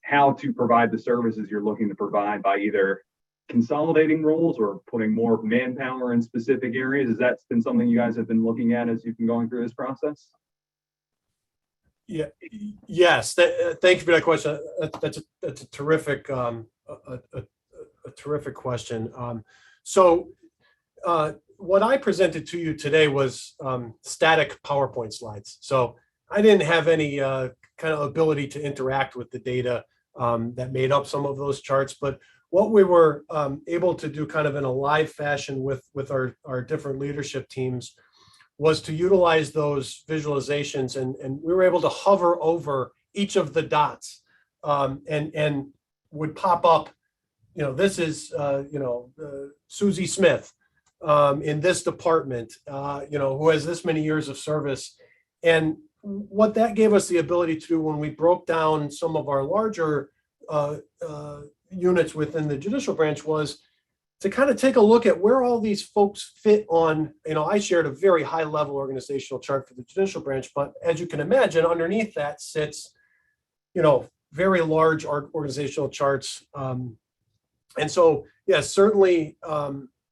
how to provide the services you're looking to provide by either consolidating roles or putting more manpower in specific areas? Has that been something you guys have been looking at as you've been going through this process? Yeah. Yes. Thank you for that question. That's a terrific terrific question. So what I presented to you today was static PowerPoint slides. So I didn't have any kind of ability to interact with the data that made up some of those charts, but what we were able to do kind of in a live fashion with our different leadership teams was to utilize those visualizations, and we were able to hover over each of the dots and would pop up, this is, Susie Smith in this department, who has this many years of service. And what that gave us the ability to do when we broke down some of our larger units within the judicial branch was to kind of take a look at where all these folks fit on. I shared a very high level organizational chart for the judicial branch, but as you can imagine, underneath that sits, very large organizational charts. And so, yes, certainly,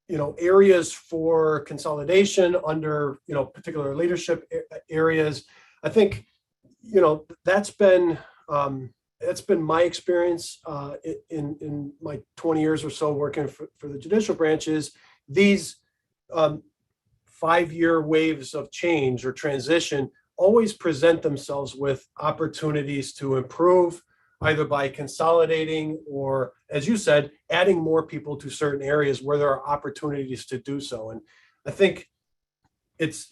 areas for consolidation under, particular leadership areas. I think, that's been my experience in my 20 years or so working for the judicial branches. These 5-year waves of change or transition always present themselves with opportunities to improve, either by consolidating or, as you said, adding more people to certain areas where there are opportunities to do so. And I think it's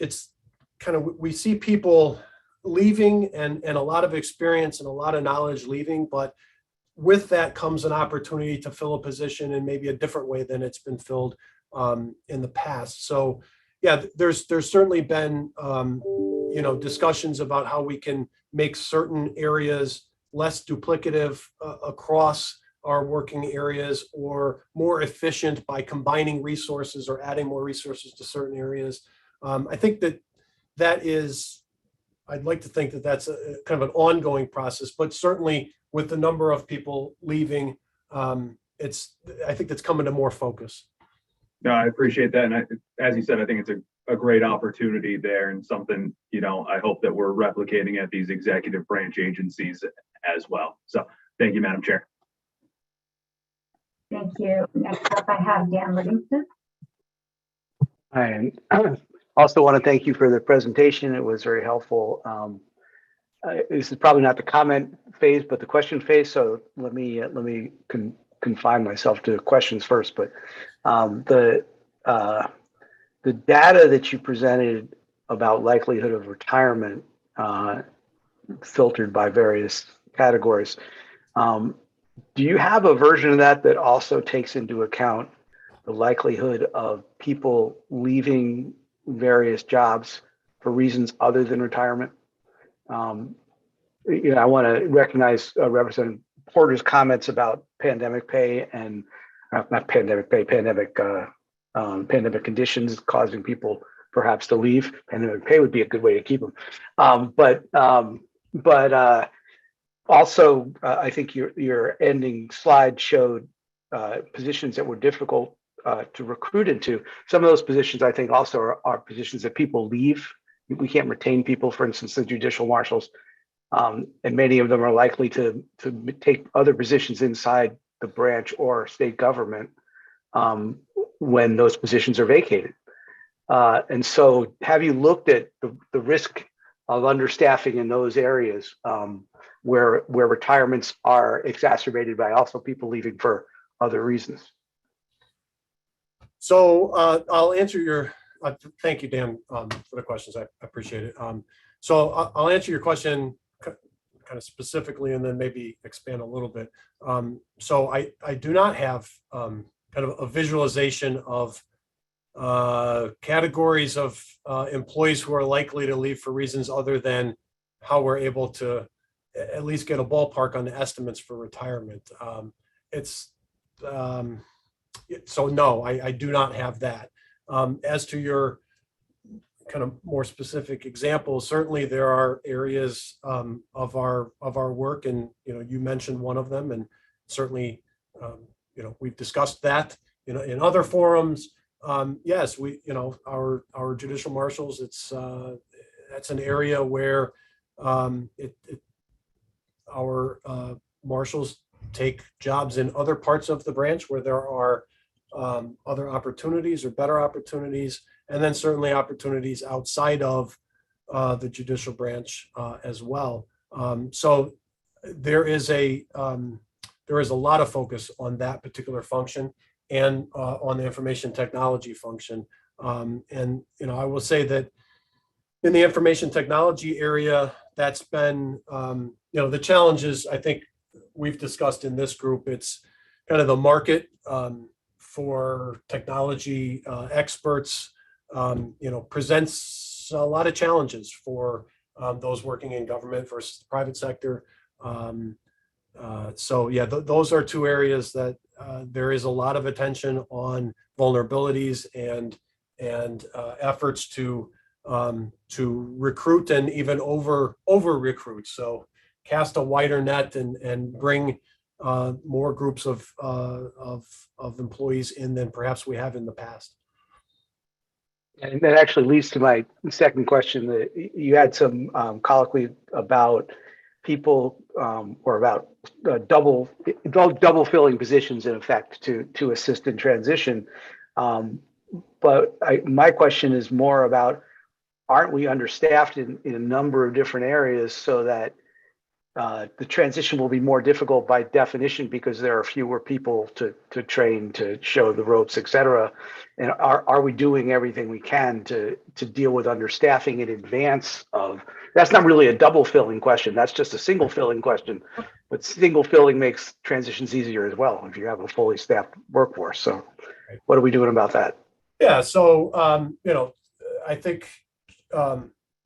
kind of, we see people leaving and a lot of experience and a lot of knowledge leaving, but with that comes an opportunity to fill a position in maybe a different way than it's been filled in the past. So yeah, there's certainly been discussions about how we can make certain areas less duplicative across our working areas, or more efficient by combining resources or adding more resources to certain areas. I think that is, I'd like to think that that's a kind of an ongoing process, but certainly with the number of people leaving, I think that's coming to more focus. No, I appreciate that. And as you said, I think it's a great opportunity there, and something, I hope that we're replicating at these executive branch agencies as well. So thank you, Madam Chair. Thank you. Next up, I have Dan Livingston. I also want to thank you for the presentation. It was very helpful. This is probably not the comment phase, but the question phase. So let me confine myself to questions first. But the data that you presented about likelihood of retirement, filtered by various categories, do you have a version of that also takes into account the likelihood of people leaving various jobs for reasons other than retirement? I want to recognize Representative Porter's comments about pandemic pay and pandemic conditions causing people perhaps to leave, and pay would be a good way to keep them. But also, I think your ending slide showed positions that were difficult to recruit into. Some of those positions, I think, also are positions that people leave. We can't retain people, for instance, the judicial marshals, and many of them are likely to take other positions inside the branch or state government when those positions are vacated. And so have you looked at the risk of understaffing in those areas where retirements are exacerbated by also people leaving for other reasons? So I'll answer your, thank you, Dan, for the questions. I appreciate it. So I'll answer your question kind of specifically and then maybe expand a little bit. So I do not have kind of a visualization of categories of employees who are likely to leave for reasons other than how we're able to at least get a ballpark on the estimates for retirement. So no, I do not have that. As to your kind of more specific examples, certainly there are areas of our work, and you mentioned one of them, and certainly we've discussed that in other forums. Yes, our judicial marshals, that's an area where our marshals take jobs in other parts of the branch where there are other opportunities or better opportunities, and then certainly opportunities outside of the judicial branch as well. So there is a lot of focus on that particular function and on the information technology function. And I will say that in the information technology area, that's been the challenges I think we've discussed in this group. It's kind of the market for technology experts presents a lot of challenges for those working in government versus the private sector. So yeah, those are two areas that there is a lot of attention on vulnerabilities and efforts to recruit and even over recruit. So cast a wider net and bring more groups of employees in than perhaps we have in the past. And that actually leads to my second question. That you had some colloquy about people or about double filling positions in effect to assist in transition. But my question is more about, aren't we understaffed in a number of different areas so that the transition will be more difficult by definition because there are fewer people to train, to show the ropes, et cetera? And are we doing everything we can to deal with understaffing in advance of? That's not really a double filling question. That's just a single filling question. But single filling makes transitions easier as well if you have a fully staffed workforce. So what are we doing about that? Yeah, so I think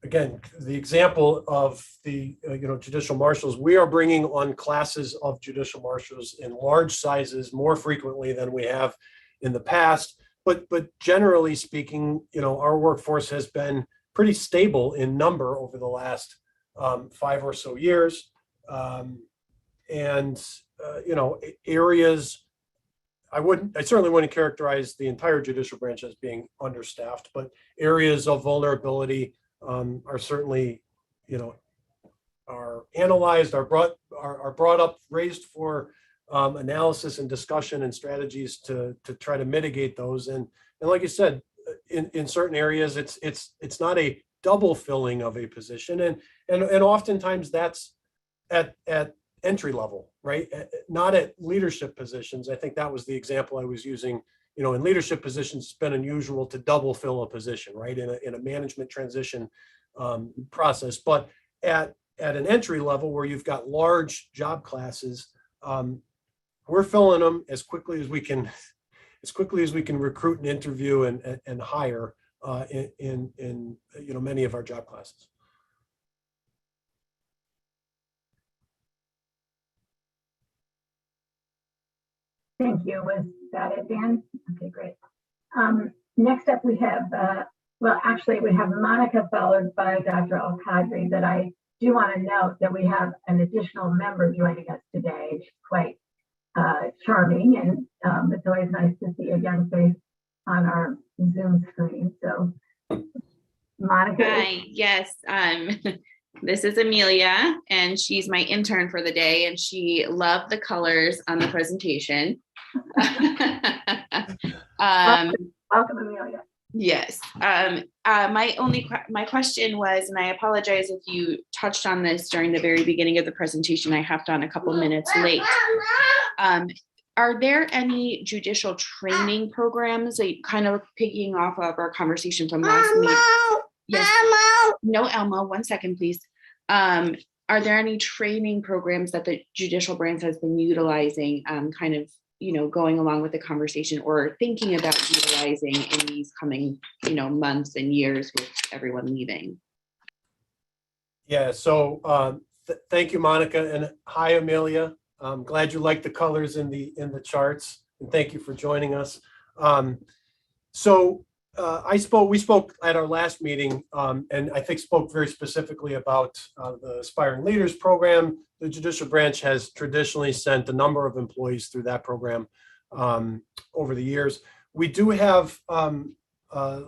again, the example of the judicial marshals, we are bringing on classes of judicial marshals in large sizes more frequently than we have in the past. But generally speaking, our workforce has been pretty stable in number over the last 5 or so years, and areas. I certainly wouldn't characterize the entire judicial branch as being understaffed, but areas of vulnerability are certainly, are analyzed, are brought up, raised for analysis and discussion and strategies to try to mitigate those. And like you said, in certain areas, it's not a double filling of a position, and oftentimes that's at entry level, right? Not at leadership positions. I think that was the example I was using. In leadership positions, it's been unusual to double fill a position, right? In a management transition process. But at an entry level where you've got large job classes, we're filling them as quickly as we can recruit and interview and hire in many of our job classes. Thank you. Was that it, Dan? Okay, great. Next up, we have Well, actually, we have Monica followed by Dr. Al-Qadri, but I do want to note that we have an additional member joining us today. She's quite charming, and it's always nice to see a young face on our Zoom screen. So, Monica. Hi, yes. This is Amelia, and she's my intern for the day, and she loved the colors on the presentation. Welcome, Amelia. Yes. My question was, and I apologize if you touched on this during the very beginning of the presentation. I hopped on a couple minutes late. Are there any judicial training programs, like kind of picking off of our conversation from last meeting? Yes. No, Elmo, 1 second, please. Are there any training programs that the judicial branch has been utilizing, kind of, going along with the conversation or thinking about utilizing in these coming, months and years with everyone leaving? Yeah, so thank you, Monica, and hi, Amelia. I'm glad you like the colors in the charts, and thank you for joining us. We spoke at our last meeting, and I think spoke very specifically about the Aspiring Leaders Program. The judicial branch has traditionally sent a number of employees through that program over the years. We do have a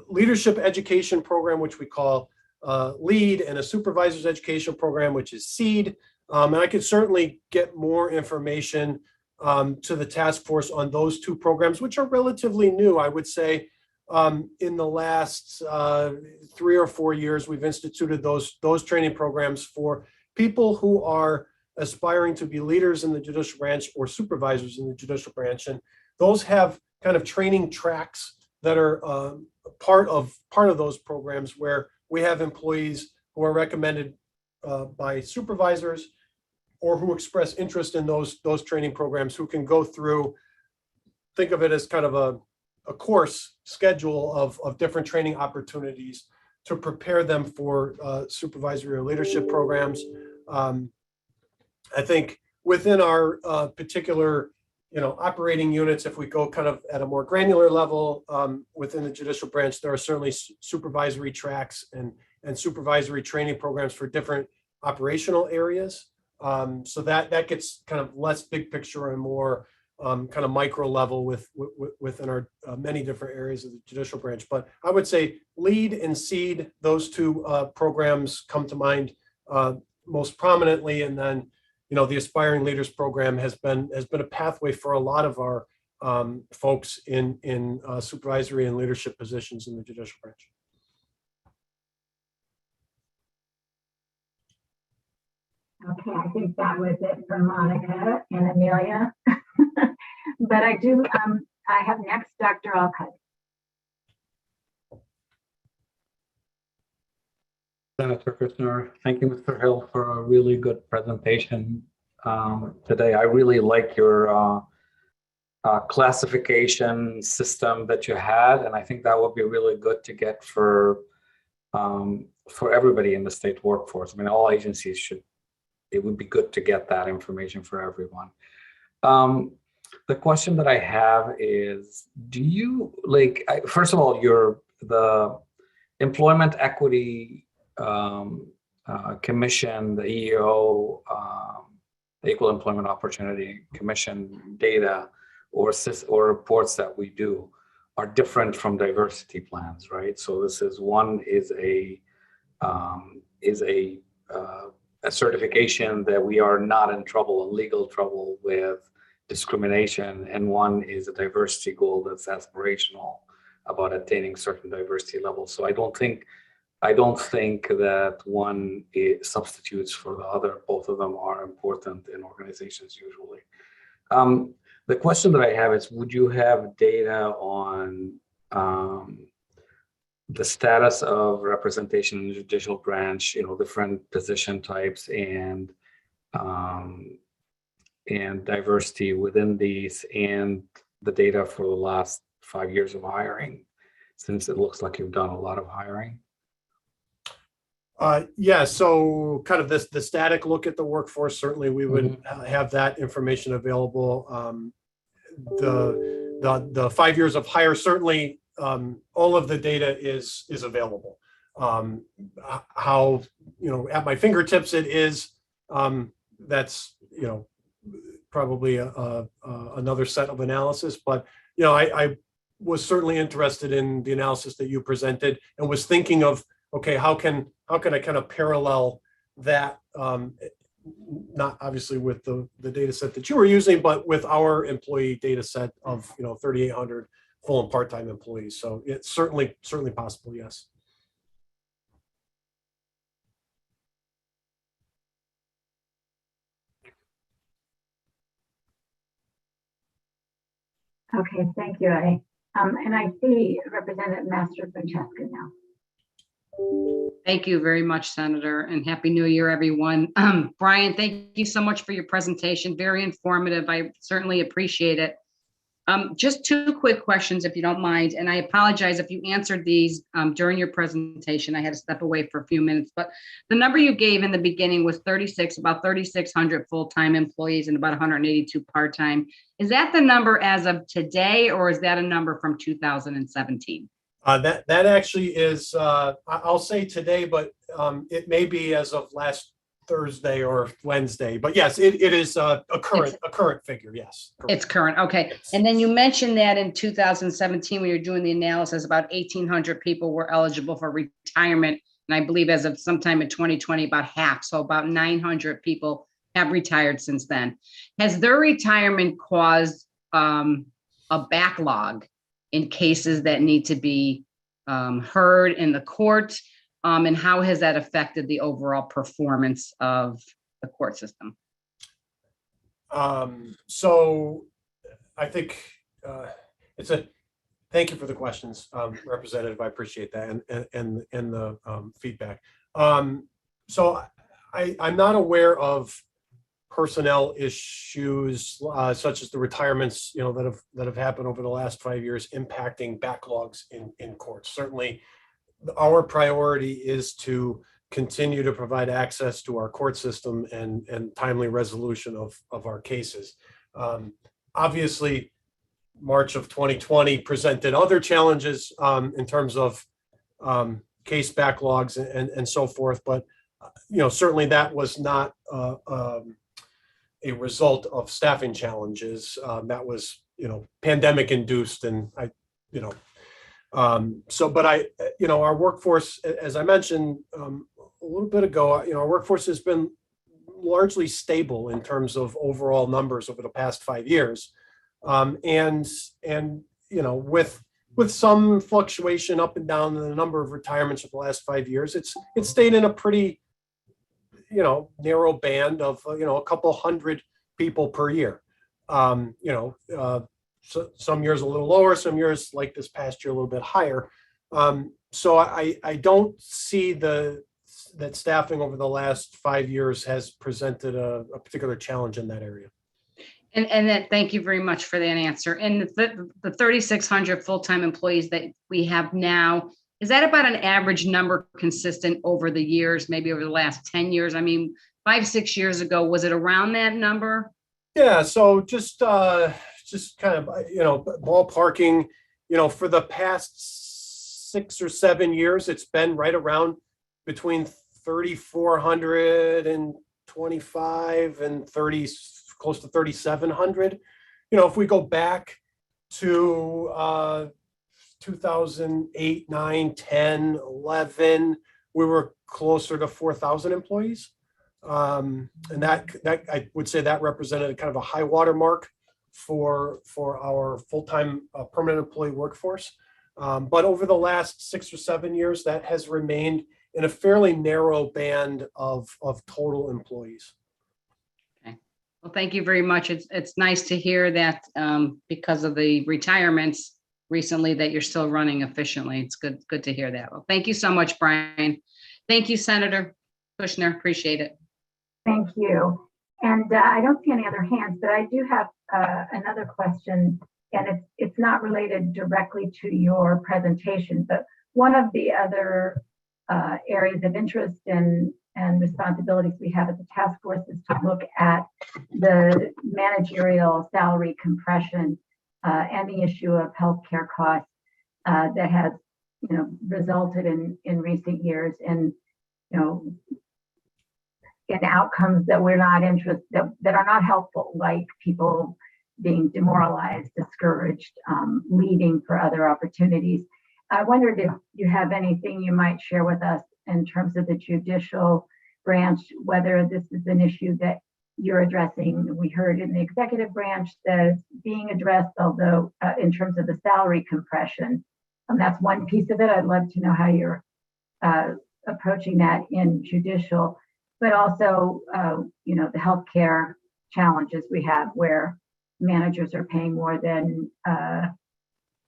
leadership education program, which we call LEAD, and a supervisor's education program, which is SEED. And I could certainly get more information to the task force on those two programs, which are relatively new. I would say in the last 3 or 4 years, we've instituted those training programs for people who are aspiring to be leaders in the judicial branch or supervisors in the judicial branch. And those have kind of training tracks that are part of those programs, where we have employees who are recommended by supervisors or who express interest in those training programs, who can go through, think of it as kind of a course schedule of different training opportunities to prepare them for supervisory or leadership programs. I think within our particular, operating units, if we go kind of at a more granular level within the judicial branch, there are certainly supervisory tracks and supervisory training programs for different operational areas. So that gets kind of less big picture and more kind of micro level within our many different areas of the judicial branch. But I would say LEAD and SEED, those two programs come to mind most prominently. And then, the Aspiring Leaders Program has been a pathway for a lot of our folks in supervisory and leadership positions in the judicial branch. Okay, I think that was it for Monica and Amelia. But I have next Dr. Alcott. Senator Kushner, thank you, Mr. Hill, for a really good presentation today. I really like your classification system that you had, and I think that would be really good to get for everybody in the state workforce. I mean, all agencies it would be good to get that information for everyone. The question that I have is, do you, first of all, the Employment Equity Commission, the EEO, the Equal Employment Opportunity Commission data or reports that we do are different from diversity plans, right? So this is a certification that we are not in legal trouble with discrimination, and one is a diversity goal that's aspirational about attaining certain diversity levels. So I don't think that one substitutes for the other. Both of them are important in organizations usually. The question that I have is, would you have data on the status of representation in the judicial branch, different position types and diversity within these, and the data for the last 5 years of hiring, since it looks like you've done a lot of hiring? Yeah, so kind of the static look at the workforce, certainly we would have that information available. The 5 years of hire, certainly all of the data is available. How, at my fingertips it is, that's, probably another set of analysis, but, I was certainly interested in the analysis that you presented and was thinking of, okay, how can I kind of parallel that, not obviously with the data set that you were using, but with our employee data set of, 3,800 full and part-time employees. So it's certainly possible, yes. Okay, thank you. And I see Representative Master Francesca now. Thank you very much, Senator, and Happy New Year, everyone. Brian, thank you so much for your presentation. Very informative. I certainly appreciate it. Just two quick questions, if you don't mind, and I apologize if you answered these during your presentation. I had to step away for a few minutes, but the number you gave in the beginning was about 3,600 full-time employees and about 182 part-time. Is that the number as of today, or is that a number from 2017? That actually is, I'll say today, but it may be as of last Thursday or Wednesday. But yes, it is a current figure. Yes, correct. It's current. Okay. And then you mentioned that in 2017, when you're doing the analysis, about 1,800 people were eligible for retirement. And I believe as of sometime in 2020, about half. So about 900 people have retired since then. Has their retirement caused a backlog in cases that need to be heard in the court? And how has that affected the overall performance of the court system? So I think thank you for the questions, Representative. I appreciate that and the feedback. So I'm not aware of personnel issues such as the retirements, that have happened over the last 5 years impacting backlogs in courts. Certainly, our priority is to continue to provide access to our court system and timely resolution of our cases. Obviously, March of 2020 presented other challenges in terms of case backlogs and so forth, but certainly that was not a result of staffing challenges. That was pandemic induced, and our workforce, as I mentioned a little bit ago, our workforce has been largely stable in terms of overall numbers over the past 5 years. With some fluctuation up and down in the number of retirements of the last 5 years, it's stayed in a pretty, narrow band of, a couple hundred people per year. So some years a little lower, some years like this past year a little bit higher. So I don't see that staffing over the last 5 years has presented a particular challenge in that area. And that, thank you very much for that answer. And the 3,600 full-time employees that we have now, is that about an average number consistent over the years, maybe over the last 10 years? I mean, 5-6 years ago, was it around that number? Yeah, so just kind of, ballparking, for the past 6 or 7 years, it's been right around between 3,425 and close to 3,700. If we go back to 2008, 9, 10, 11, we were closer to 4,000 employees. And that I would say that represented kind of a high water mark for our full-time permanent employee workforce. But over the last 6 or 7 years, that has remained in a fairly narrow band of total employees. Okay. Well, thank you very much. It's nice to hear that because of the retirements recently that you're still running efficiently. It's good to hear that. Well, thank you so much, Brian. Thank you, Senator Kushner. Appreciate it. Thank you. And I don't see any other hands, but I do have another question, and it's not related directly to your presentation, but one of the other areas of interest and responsibilities we have at the task force is to look at the managerial salary compression and the issue of healthcare costs. that has, resulted in recent years in, in outcomes that we're not interested, that are not helpful, like people being demoralized, discouraged, leaving for other opportunities. I wondered if you have anything you might share with us in terms of the judicial branch, whether this is an issue that you're addressing. We heard in the executive branch that it's being addressed, although in terms of the salary compression, that's one piece of it. I'd love to know how you're approaching that in judicial, but also, the healthcare challenges we have where managers are paying more than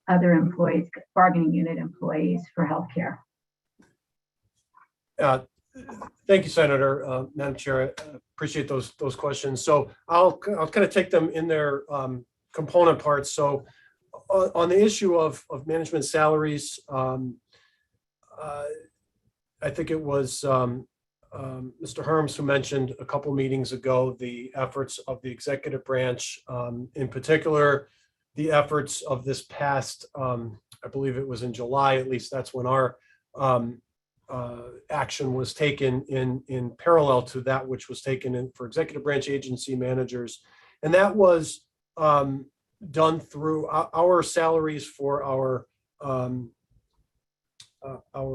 other employees, bargaining unit employees for healthcare. Thank you, Senator, Madam Chair. I appreciate those questions. So I'll kind of take them in their component parts. So on the issue of management salaries, I think it was Mr. Herms who mentioned a couple meetings ago the efforts of the executive branch, in particular, the efforts of this past, I believe it was in July, at least that's when our action was taken in parallel to that which was taken in for executive branch agency managers. And that was done through our salaries for our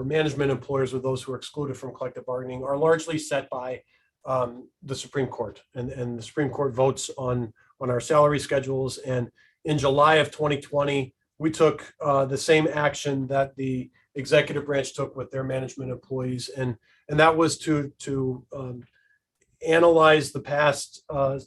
management employers, or those who are excluded from collective bargaining, are largely set by the Supreme Court, and the Supreme Court votes on our salary schedules. And in July of 2020, we took the same action that the executive branch took with their management employees, and that was to analyze the past 4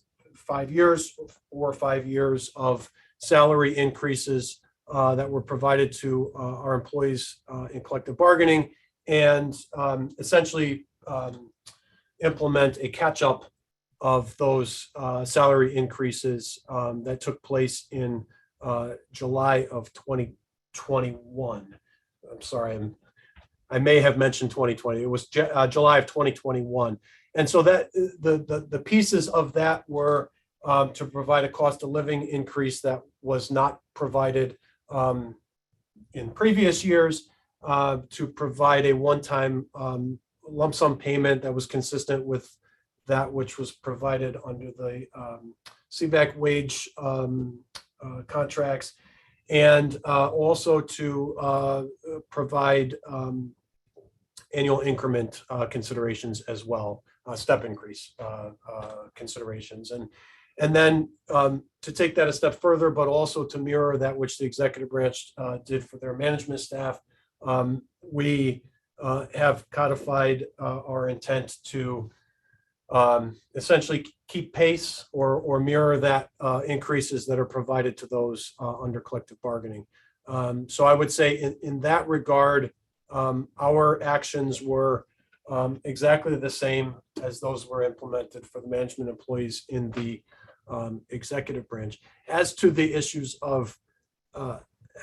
or 5 years of salary increases that were provided to our employees in collective bargaining, and essentially implement a catch-up of those salary increases that took place in July of 2021. I'm sorry, I may have mentioned 2020. It was July of 2021. And so that the pieces of that were to provide a cost of living increase that was not provided in previous years, to provide a one-time lump sum payment that was consistent with that which was provided under the CVAC wage contracts, and also to provide annual increment considerations as well, step increase considerations. And then to take that a step further, but also to mirror that which the executive branch did for their management staff, we have codified our intent to essentially keep pace or mirror that increases that are provided to those under collective bargaining. So I would say in that regard, our actions were exactly the same as those were implemented for the management employees in the executive branch. As to the issues of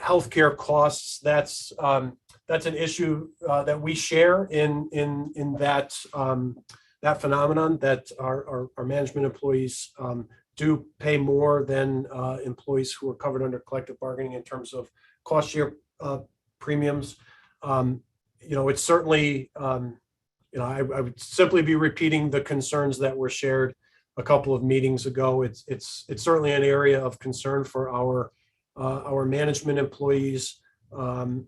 healthcare costs, that's an issue that we share in that that phenomenon, that our management employees do pay more than employees who are covered under collective bargaining in terms of cost share premiums. It's certainly, I would simply be repeating the concerns that were shared a couple of meetings ago. It's certainly an area of concern for our management employees, but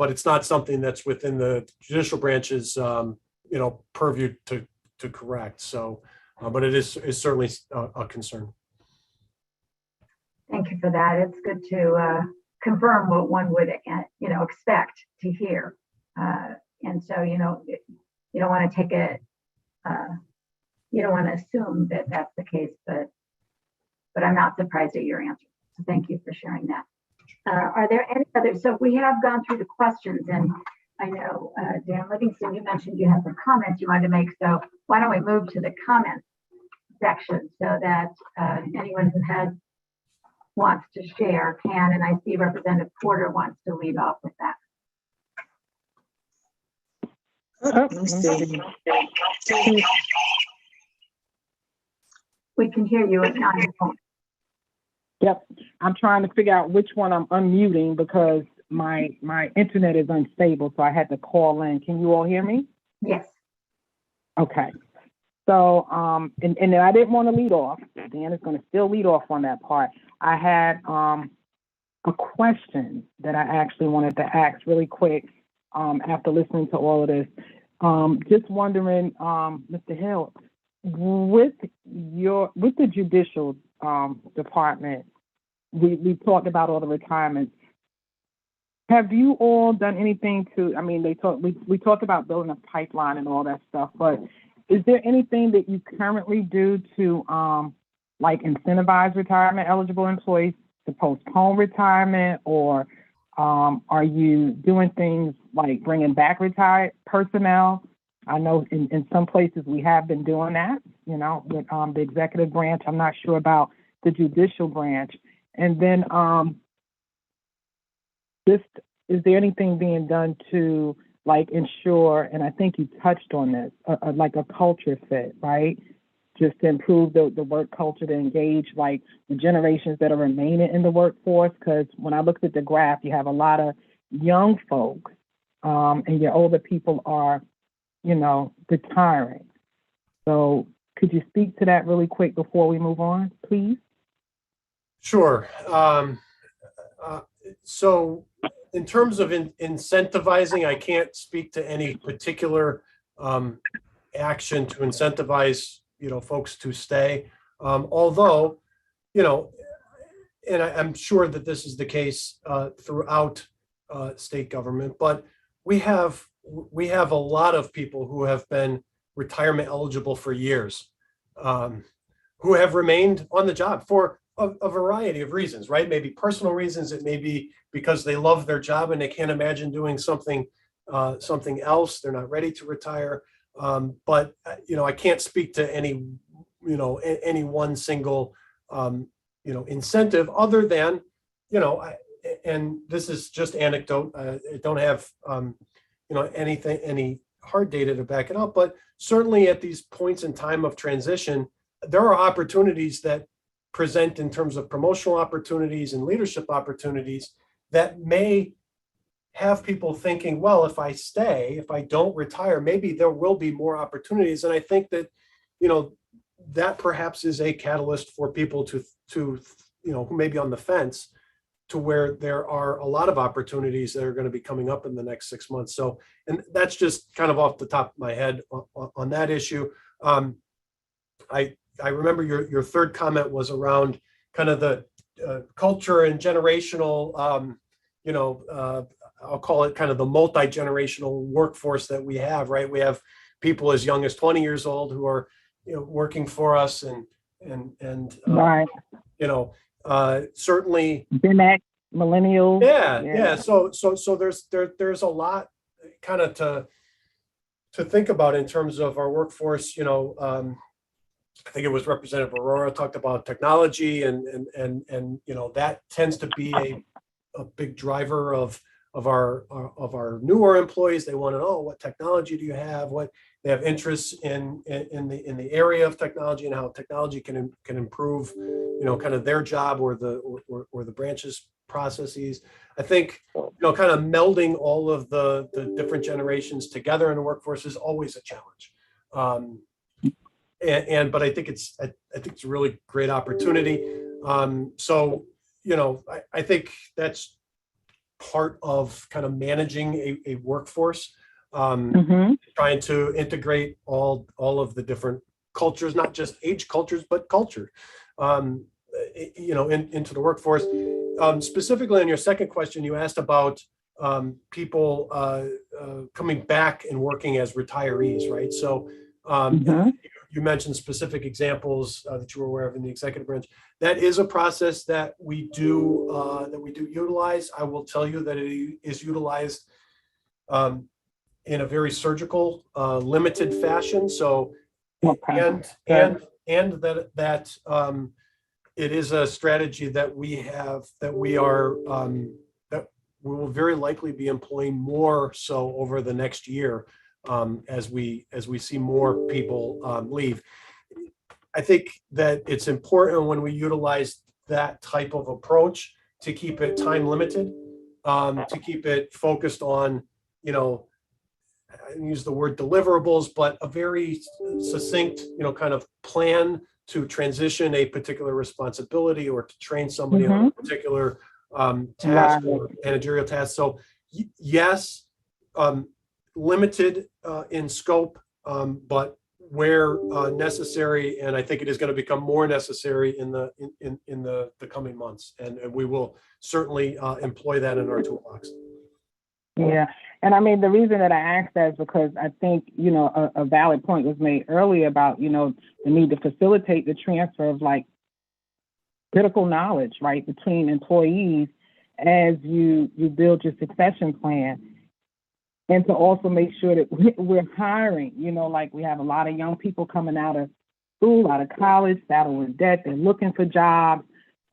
it's not something that's within the judicial branch's purview to correct. So, but it is certainly a concern. Thank you for that. It's good to confirm what one would expect to hear. And so, you don't want to take it, you don't want to assume that that's the case, but I'm not surprised at your answer. So thank you for sharing that. Are there any others? So we have gone through the questions, and I know, Dan Livingston, you mentioned you had some comments you wanted to make. So why don't we move to the comments section so that anyone who wants to share can, and I see Representative Porter wants to lead off with that. Let me see. We can hear you on your phone. Yep. I'm trying to figure out which one I'm unmuting because my internet is unstable, so I had to call in. Can you all hear me? Yes. Okay. So, and I didn't want to lead off. Dan is going to still lead off on that part. I had a question that I actually wanted to ask really quick after listening to all of this. Just wondering, Mr. Hill, with the judicial department, we talked about all the retirements. Have you all done anything to, I mean, we talked about building a pipeline and all that stuff, but is there anything that you currently do to like incentivize retirement eligible employees to postpone retirement, or are you doing things like bringing back retired personnel? I know in some places we have been doing that, you know, with the executive branch. I'm not sure about the judicial branch. And then is there anything being done to like ensure, and I think you touched on this, like a culture fit, right? Just to improve the work culture, to engage like the generations that are remaining in the workforce. Because when I looked at the graph, you have a lot of young folks and your older people are, you know, retiring. So could you speak to that really quick before we move on, please? Sure. So in terms of incentivizing, I can't speak to any particular action to incentivize, you know, folks to stay. Although, you know, and I'm sure that this is the case throughout state government, but we have a lot of people who have been retirement eligible for years, who have remained on the job for a variety of reasons, right? Maybe personal reasons. It may be because they love their job and they can't imagine doing something else. They're not ready to retire. But you know, I can't speak to any, you know, any one single, you know, incentive other than, you know, and this is just anecdote. I don't have, you know, any hard data to back it up, but certainly at these points in time of transition, there are opportunities that present in terms of promotional opportunities and leadership opportunities that may have people thinking, well, if I stay, if I don't retire, maybe there will be more opportunities. And I think that, you know, that perhaps is a catalyst for people to you know, who may be on the fence, to where there are a lot of opportunities that are going to be coming up in the next 6 months. So, and that's just kind of off the top of my head on that issue. I remember your third comment was around kind of the culture and generational, you know, I'll call it kind of the multi-generational workforce that we have, right? We have people as young as 20 years old who are, you know, working for us and Right. you know, certainly Gen X, millennials. yeah. So there's a lot kind of to think about in terms of our workforce. You know, I think it was Representative Aurora talked about technology and you know, that tends to be a big driver of our newer employees. They want to know, what technology do you have? What they have interests in the area of technology and how technology can improve, you know, kind of their job or the branch's processes. I think, you know, kind of melding all of the different generations together in the workforce is always a challenge. But I think it's a really great opportunity. So, you know, I think that's part of kind of managing a workforce, trying to integrate all of the different cultures, not just age cultures, but culture, you know, into the workforce. Specifically on your second question, you asked about people coming back and working as retirees, right? So you mentioned specific examples that you were aware of in the executive branch. That is a process that we do utilize. I will tell you that it is utilized in a very surgical, limited fashion. So, and that it is a strategy that we have, that we will very likely be employing more so over the next year. As we see more people leave. I think that it's important when we utilize that type of approach to keep it time limited, to keep it focused on, you know, I use the word deliverables, but a very succinct, you know, kind of plan to transition a particular responsibility or to train somebody on a particular task or managerial task. So yes, limited in scope, but where necessary, and I think it is going to become more necessary in the coming months, and we will certainly employ that in our toolbox. Yeah, and I mean, the reason that I asked that is because I think, you know, a valid point was made earlier about, you know, the need to facilitate the transfer of like critical knowledge, right, between employees as you build your succession plan. And to also make sure that we're hiring, you know, like we have a lot of young people coming out of school, out of college, saddled with debt, they're looking for jobs.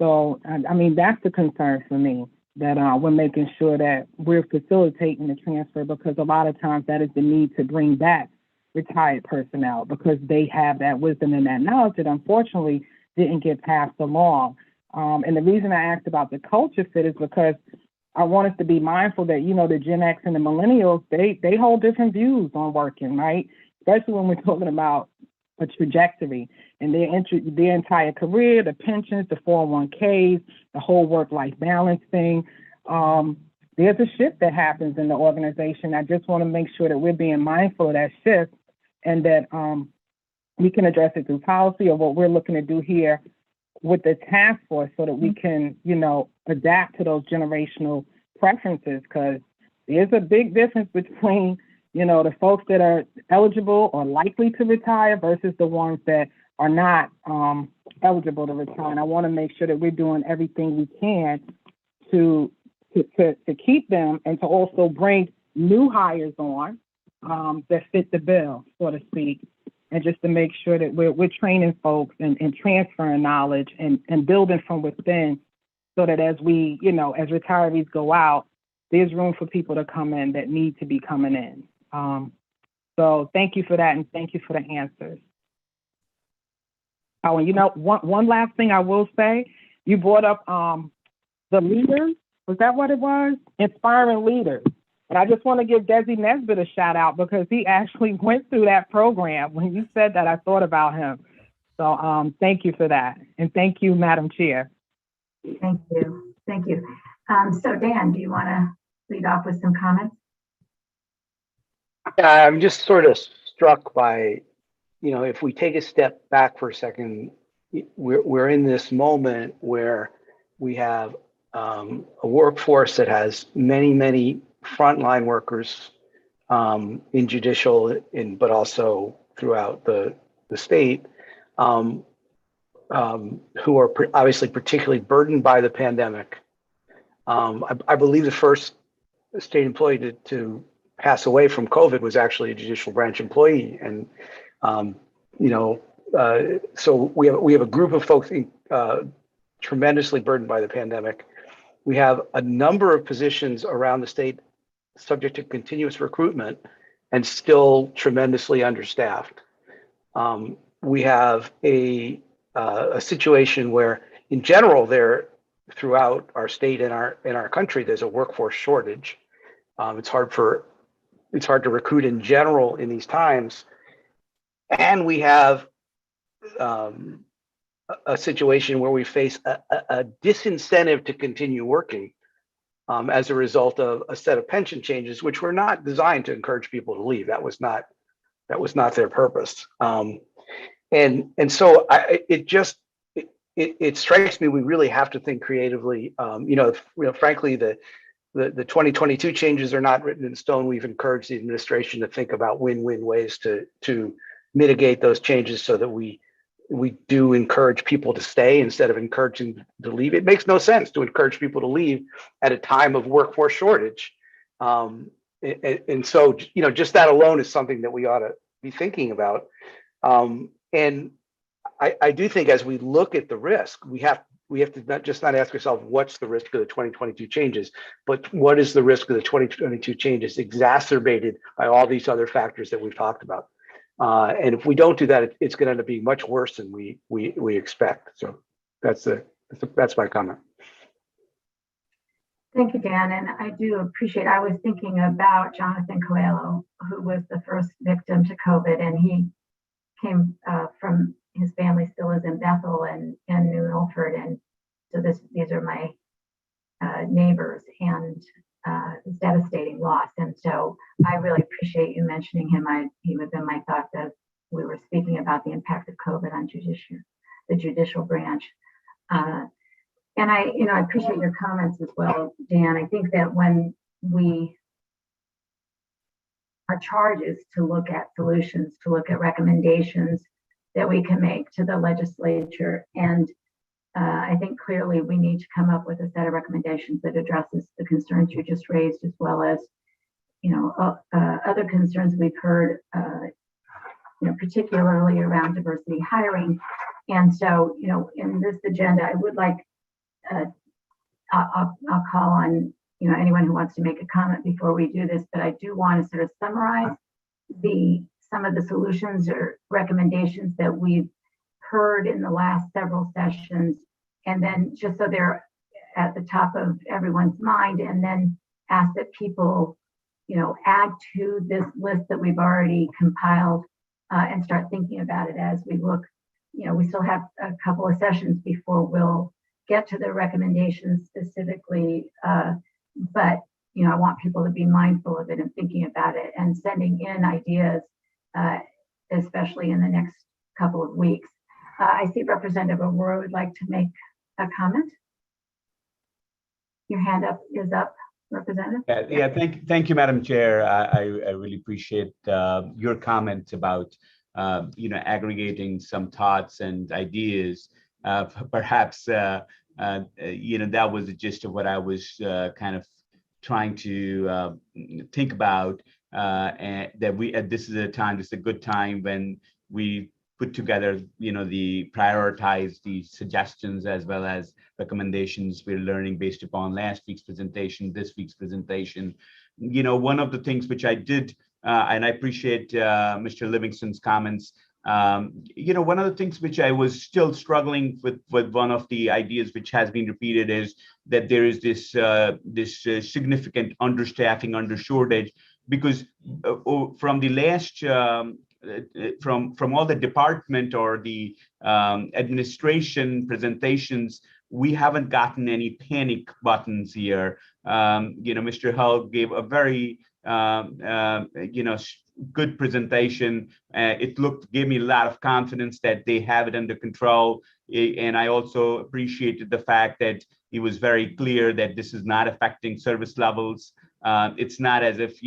So, I mean, that's the concern for me, that we're making sure that we're facilitating the transfer, because a lot of times that is the need to bring back retired personnel because they have that wisdom and that knowledge that unfortunately didn't get passed along. And the reason I asked about the culture fit is because I want us to be mindful that, you know, the Gen X and the millennials, they hold different views on working, right? Especially when we're talking about a trajectory and their entire career, the pensions, the 401ks, the whole work-life balance thing. There's a shift that happens in the organization. I just want to make sure that we're being mindful of that shift and that we can address it through policy or what we're looking to do here with the task force so that we can, you know, adapt to those generational preferences, because there's a big difference between, you know, the folks that are eligible or likely to retire versus the ones that are not eligible to retire. And I want to make sure that we're doing everything we can to keep them and to also bring new hires on that fit the bill, so to speak. And just to make sure that we're training folks and transferring knowledge and building from within, so that as we, you know, as retirees go out, there's room for people to come in that need to be coming in. So thank you for that, and thank you for the answers. Oh, and you know, one last thing I will say, you brought up the leaders. Was that what it was? Inspiring leaders. And I just want to give Desi Nesbitt a shout out because he actually went through that program. When you said that, I thought about him. So thank you for that. And thank you, Madam Chair. Thank you. Thank you. So Dan, do you want to lead off with some comments? I'm just sort of struck by, you know, if we take a step back for a second, we're in this moment where we have a workforce that has many frontline workers in judicial, but also throughout the state, who are obviously particularly burdened by the pandemic. I believe the first state employee to pass away from COVID was actually a judicial branch employee, and so we have a group of folks tremendously burdened by the pandemic. We have a number of positions around the state subject to continuous recruitment and still tremendously understaffed. We have a situation where, in general, throughout our state and our country, there's a workforce shortage. It's hard to recruit in general in these times, and we have a situation where we face a disincentive to continue working as a result of a set of pension changes, which were not designed to encourage people to leave. That was not their purpose. And so it strikes me we really have to think creatively. Frankly, the 2022 changes are not written in stone. We've encouraged the administration to think about win-win ways to mitigate those changes so that we do encourage people to stay instead of encouraging to leave. It makes no sense to encourage people to leave at a time of workforce shortage. And so, just that alone is something that we ought to be thinking about. And I do think as we look at the risk, we have to not ask ourselves what's the risk of the 2022 changes, but what is the risk of the 2022 changes exacerbated by all these other factors that we've talked about. And if we don't do that, it's going to end up being much worse than we expect. So that's the That's my comment. Thank you, Dan. And I do appreciate, I was thinking about Jonathan Coelho, who was the first victim to COVID, and he came from, his family still is in Bethel and New Milford. And so these are my neighbors, and it's devastating loss. And so I really appreciate you mentioning him. He was in my thoughts as we were speaking about the impact of COVID on the judicial branch. And I appreciate your comments as well, Dan. I think that when our charge is to look at solutions, to look at recommendations that we can make to the legislature. And I think clearly we need to come up with a set of recommendations that addresses the concerns you just raised, as well as, other concerns we've heard, particularly around diversity hiring. And so, in this agenda, I would like, I'll call on, anyone who wants to make a comment before we do this, but I do want to sort of summarize some of the solutions or recommendations that we've heard in the last several sessions, and then just so they're at the top of everyone's mind, and then ask that people, add to this list that we've already compiled, and start thinking about it as we look. We still have a couple of sessions before we'll get to the recommendations specifically, but I want people to be mindful of it and thinking about it and sending in ideas, especially in the next couple of weeks. I see Representative Aurora would like to make a comment. Your hand is up, Representative. Yeah. Thank you, Madam Chair. I really appreciate your comment about aggregating some thoughts and ideas. Perhaps that was the gist of what I was kind of trying to think about, and that this is a good time when we put together, the prioritize the suggestions as well as recommendations we're learning based upon last week's presentation, this week's presentation. One of the things which I did, and I appreciate Mr. Livingston's comments. One of the things which I was still struggling with one of the ideas which has been repeated is that there is this significant understaffing, undershortage, because from the last from all the department or the administration presentations, we haven't gotten any panic buttons here. Mr. Hull gave a very good presentation. It gave me a lot of confidence that they have it under control. And I also appreciated the fact that he was very clear that this is not affecting service levels. It's not as if,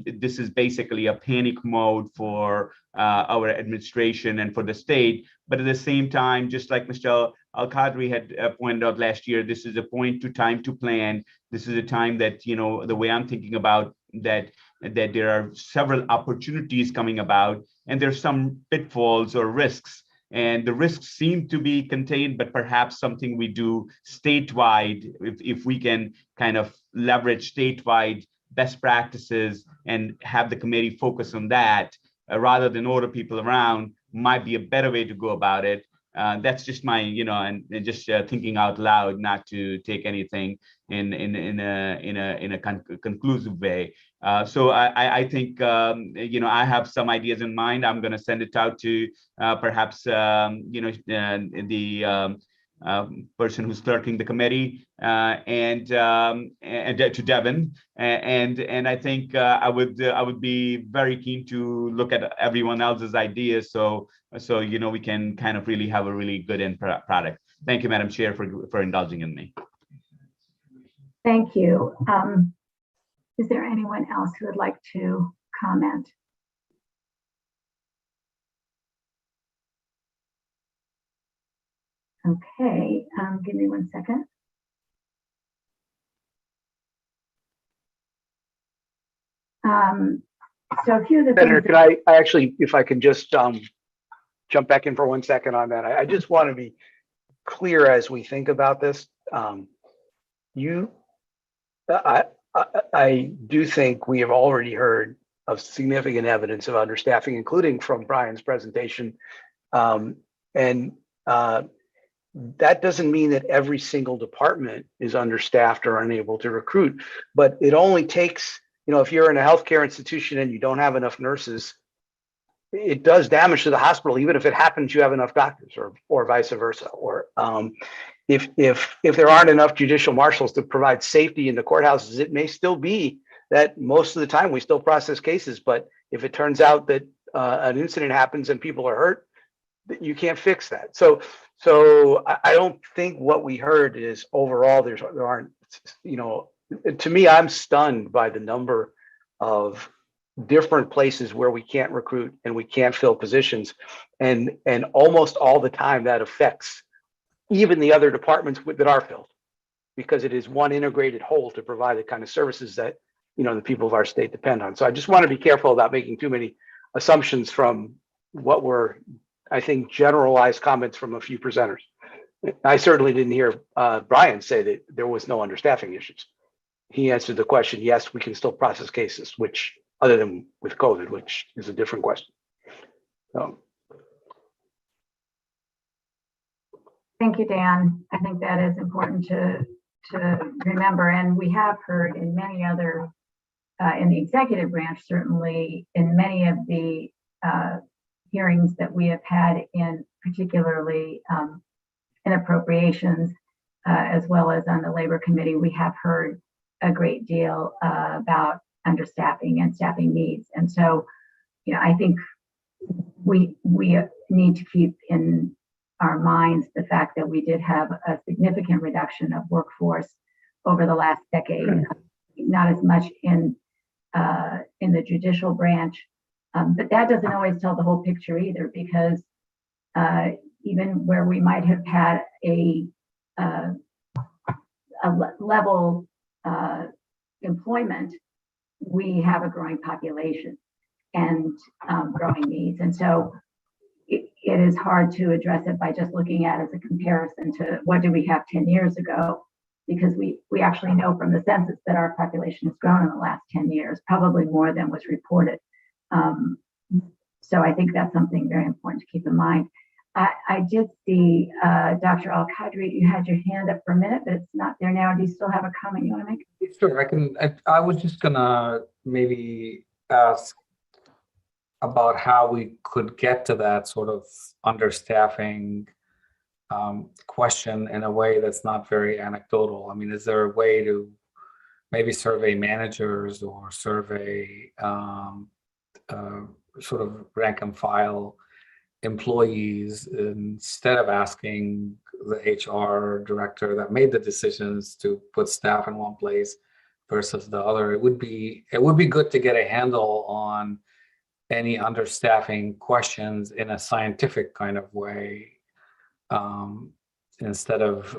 this is basically a panic mode for our administration and for the state. But at the same time, just like Mr. Al-Qadri had pointed out last year, this is a point to time to plan. This is a time that, the way I'm thinking about that there are several opportunities coming about, and there's some pitfalls or risks. And the risks seem to be contained, but perhaps something we do statewide, if we can kind of leverage statewide best practices and have the committee focus on that rather than order people around, might be a better way to go about it. That's just my, and just thinking out loud, not to take anything in a conclusive way. So I think, I have some ideas in mind. I'm going to send it out to perhaps, the person who's clerking the committee and to Devin. And I think I would be very keen to look at everyone else's ideas. So we can kind of really have a really good end product. Thank you, Madam Chair, for indulging in me. Thank you. Is there anyone else who would like to comment? Okay, give me 1 second. So a few of the Senator, things. could I actually, if I can just jump back in for 1 second on that. I just want to be clear as we think about this. I do think we have already heard of significant evidence of understaffing, including from Brian's presentation. that doesn't mean that every single department is understaffed or unable to recruit, but it only takes, if you're in a healthcare institution and you don't have enough nurses, it does damage to the hospital, even if it happens you have enough doctors, or vice versa. Or if there aren't enough judicial marshals to provide safety in the courthouses, it may still be that most of the time we still process cases. But if it turns out that an incident happens and people are hurt, you can't fix that. So I don't think what we heard is overall there aren't, to me, I'm stunned by the number of different places where we can't recruit and we can't fill positions, and almost all the time that affects even the other departments that are filled, because it is one integrated whole to provide the kind of services that the people of our state depend on. So I just want to be careful about making too many assumptions from what were, I think, generalized comments from a few presenters. I certainly didn't hear Brian say that there was no understaffing issues. He answered the question, yes, we can still process cases, which, other than with COVID, which is a different question. Thank you, Dan. I think that is important to remember. And we have heard in many other, in the executive branch, certainly in many of the hearings that we have had in particularly in appropriations, as well as on the labor committee, we have heard a great deal about understaffing and staffing needs. And so, I think we need to keep in our minds the fact that we did have a significant reduction of workforce over the last decade, not as much in the judicial branch, but that doesn't always tell the whole picture either, because even where we might have had a level employment, we have a growing population and growing needs. And so it is hard to address it by just looking at it as a comparison to what did we have 10 years ago, because we actually know from the census that our population has grown in the last 10 years, probably more than was reported. So I think that's something very important to keep in mind. I did see Dr. Al-Qadri, you had your hand up for a minute, but it's not there now. Do you still have a comment you want to make? Sure, I was just gonna maybe ask about how we could get to that sort of understaffing question in a way that's not very anecdotal. I mean, is there a way to maybe survey managers or survey sort of rank and file employees instead of asking the HR director that made the decisions to put staff in one place versus the other? It would be good to get a handle on any understaffing questions in a scientific kind of way, instead of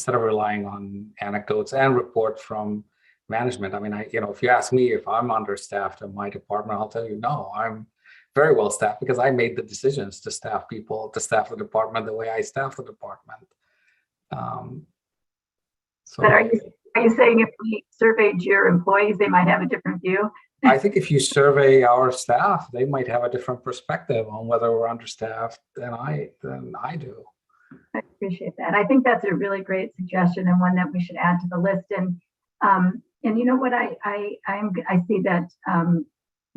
relying on anecdotes and reports from management. I mean, if you ask me if I'm understaffed in my department, I'll tell you no, I'm very well staffed because I made the decisions to staff the department the way I staff the department. So, but are you saying if we surveyed your employees, they might have a different view? I think if you survey our staff, they might have a different perspective on whether we're understaffed than I do. I appreciate that. I think that's a really great suggestion and one that we should add to the list. And you know what, I see that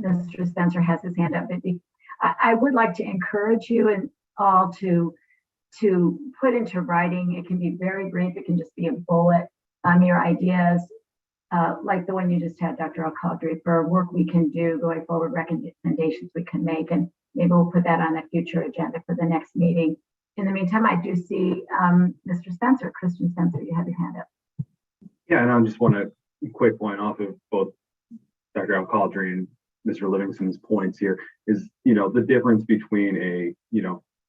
Mr. Spencer has his hand up. I would like to encourage you and all to put into writing. It can be very brief. It can just be a bullet on your ideas, like the one you just had, Dr. Al-Qadri, for work we can do going forward, recommendations we can make, and maybe we'll put that on a future agenda for the next meeting. In the meantime, I do see Mr. Spencer, Christian Spencer, you have your hand up. Yeah, and I just want to quick point off of both Dr. Al-Qadri and Mr. Livingston's points here is, the difference between a,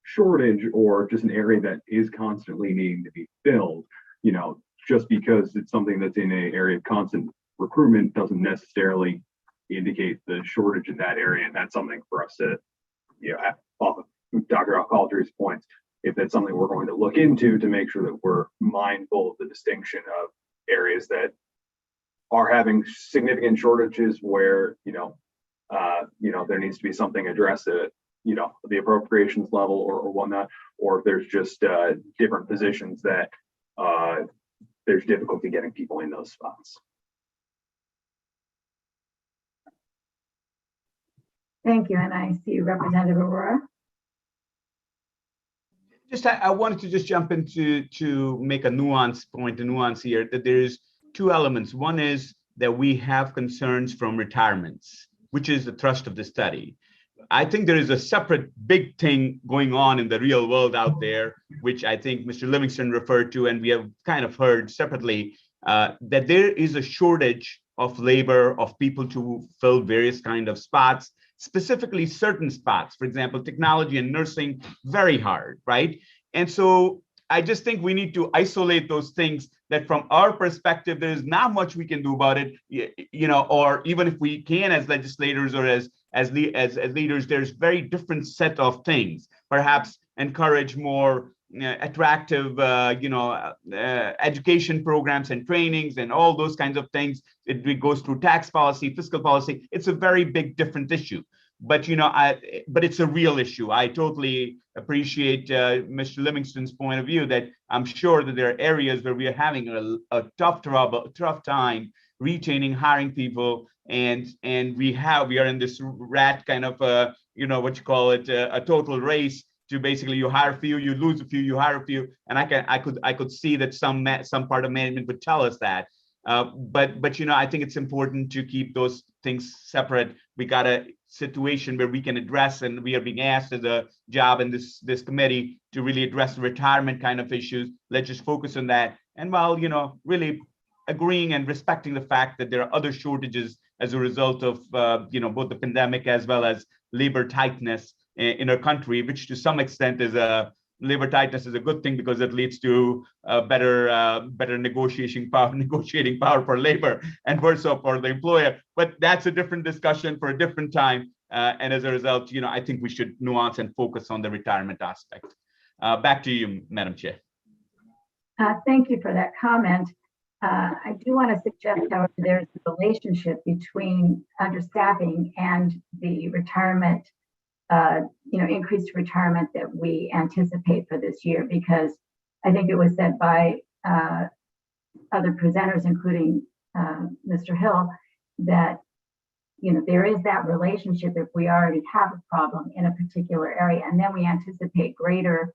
shortage or just an area that is constantly needing to be filled. Just because it's something that's in an area of constant recruitment doesn't necessarily indicate the shortage in that area. And that's something for us to, off of Dr. Al-Qadri's points, if that's something we're going to look into to make sure that we're mindful of the distinction of areas that are having significant shortages where, there needs to be something addressed the appropriations level or whatnot, or if there's just different positions that there's difficulty getting people in those spots. Thank you. And I see Representative Aurora. I wanted to just jump into to make a nuance here, that there's two elements. One is that we have concerns from retirements, which is the thrust of the study. I think there is a separate big thing going on in the real world out there, which I think Mr. Livingston referred to, and we have kind of heard separately, that there is a shortage of labor, of people to fill various kind of spots, specifically certain spots. For example, technology and nursing, very hard, right? And so I just think we need to isolate those things, that from our perspective, there's not much we can do about it, or even if we can as legislators or as leaders, there's very different set of things. Perhaps encourage more attractive, education programs and trainings and all those kinds of things. It goes through tax policy, fiscal policy. It's a very big different issue. But but it's a real issue. I totally appreciate Mr. Livingston's point of view, that I'm sure that there are areas where we are having a tough time retaining, hiring people, and we are in this rat kind of a total race to basically you hire a few, you lose a few, you hire a few, and I could see that some part of management would tell us that. But I think it's important to keep those things separate. We got a situation where we can address, and we are being asked as a job in this committee to really address the retirement kind of issues. Let's just focus on that. And while really agreeing and respecting the fact that there are other shortages as a result of both the pandemic as well as labor tightness in our country, which to some extent is labor tightness is a good thing because it leads to better negotiating power for labor and worse off for the employer. But that's a different discussion for a different time. And as a result, I think we should nuance and focus on the retirement aspect. Back to you, Madam Chair. Thank you for that comment. I do want to suggest, however, there's a relationship between understaffing and the retirement, increased retirement that we anticipate for this year, because I think it was said by other presenters, including Mr. Hill, that there is that relationship. If we already have a problem in a particular area and then we anticipate greater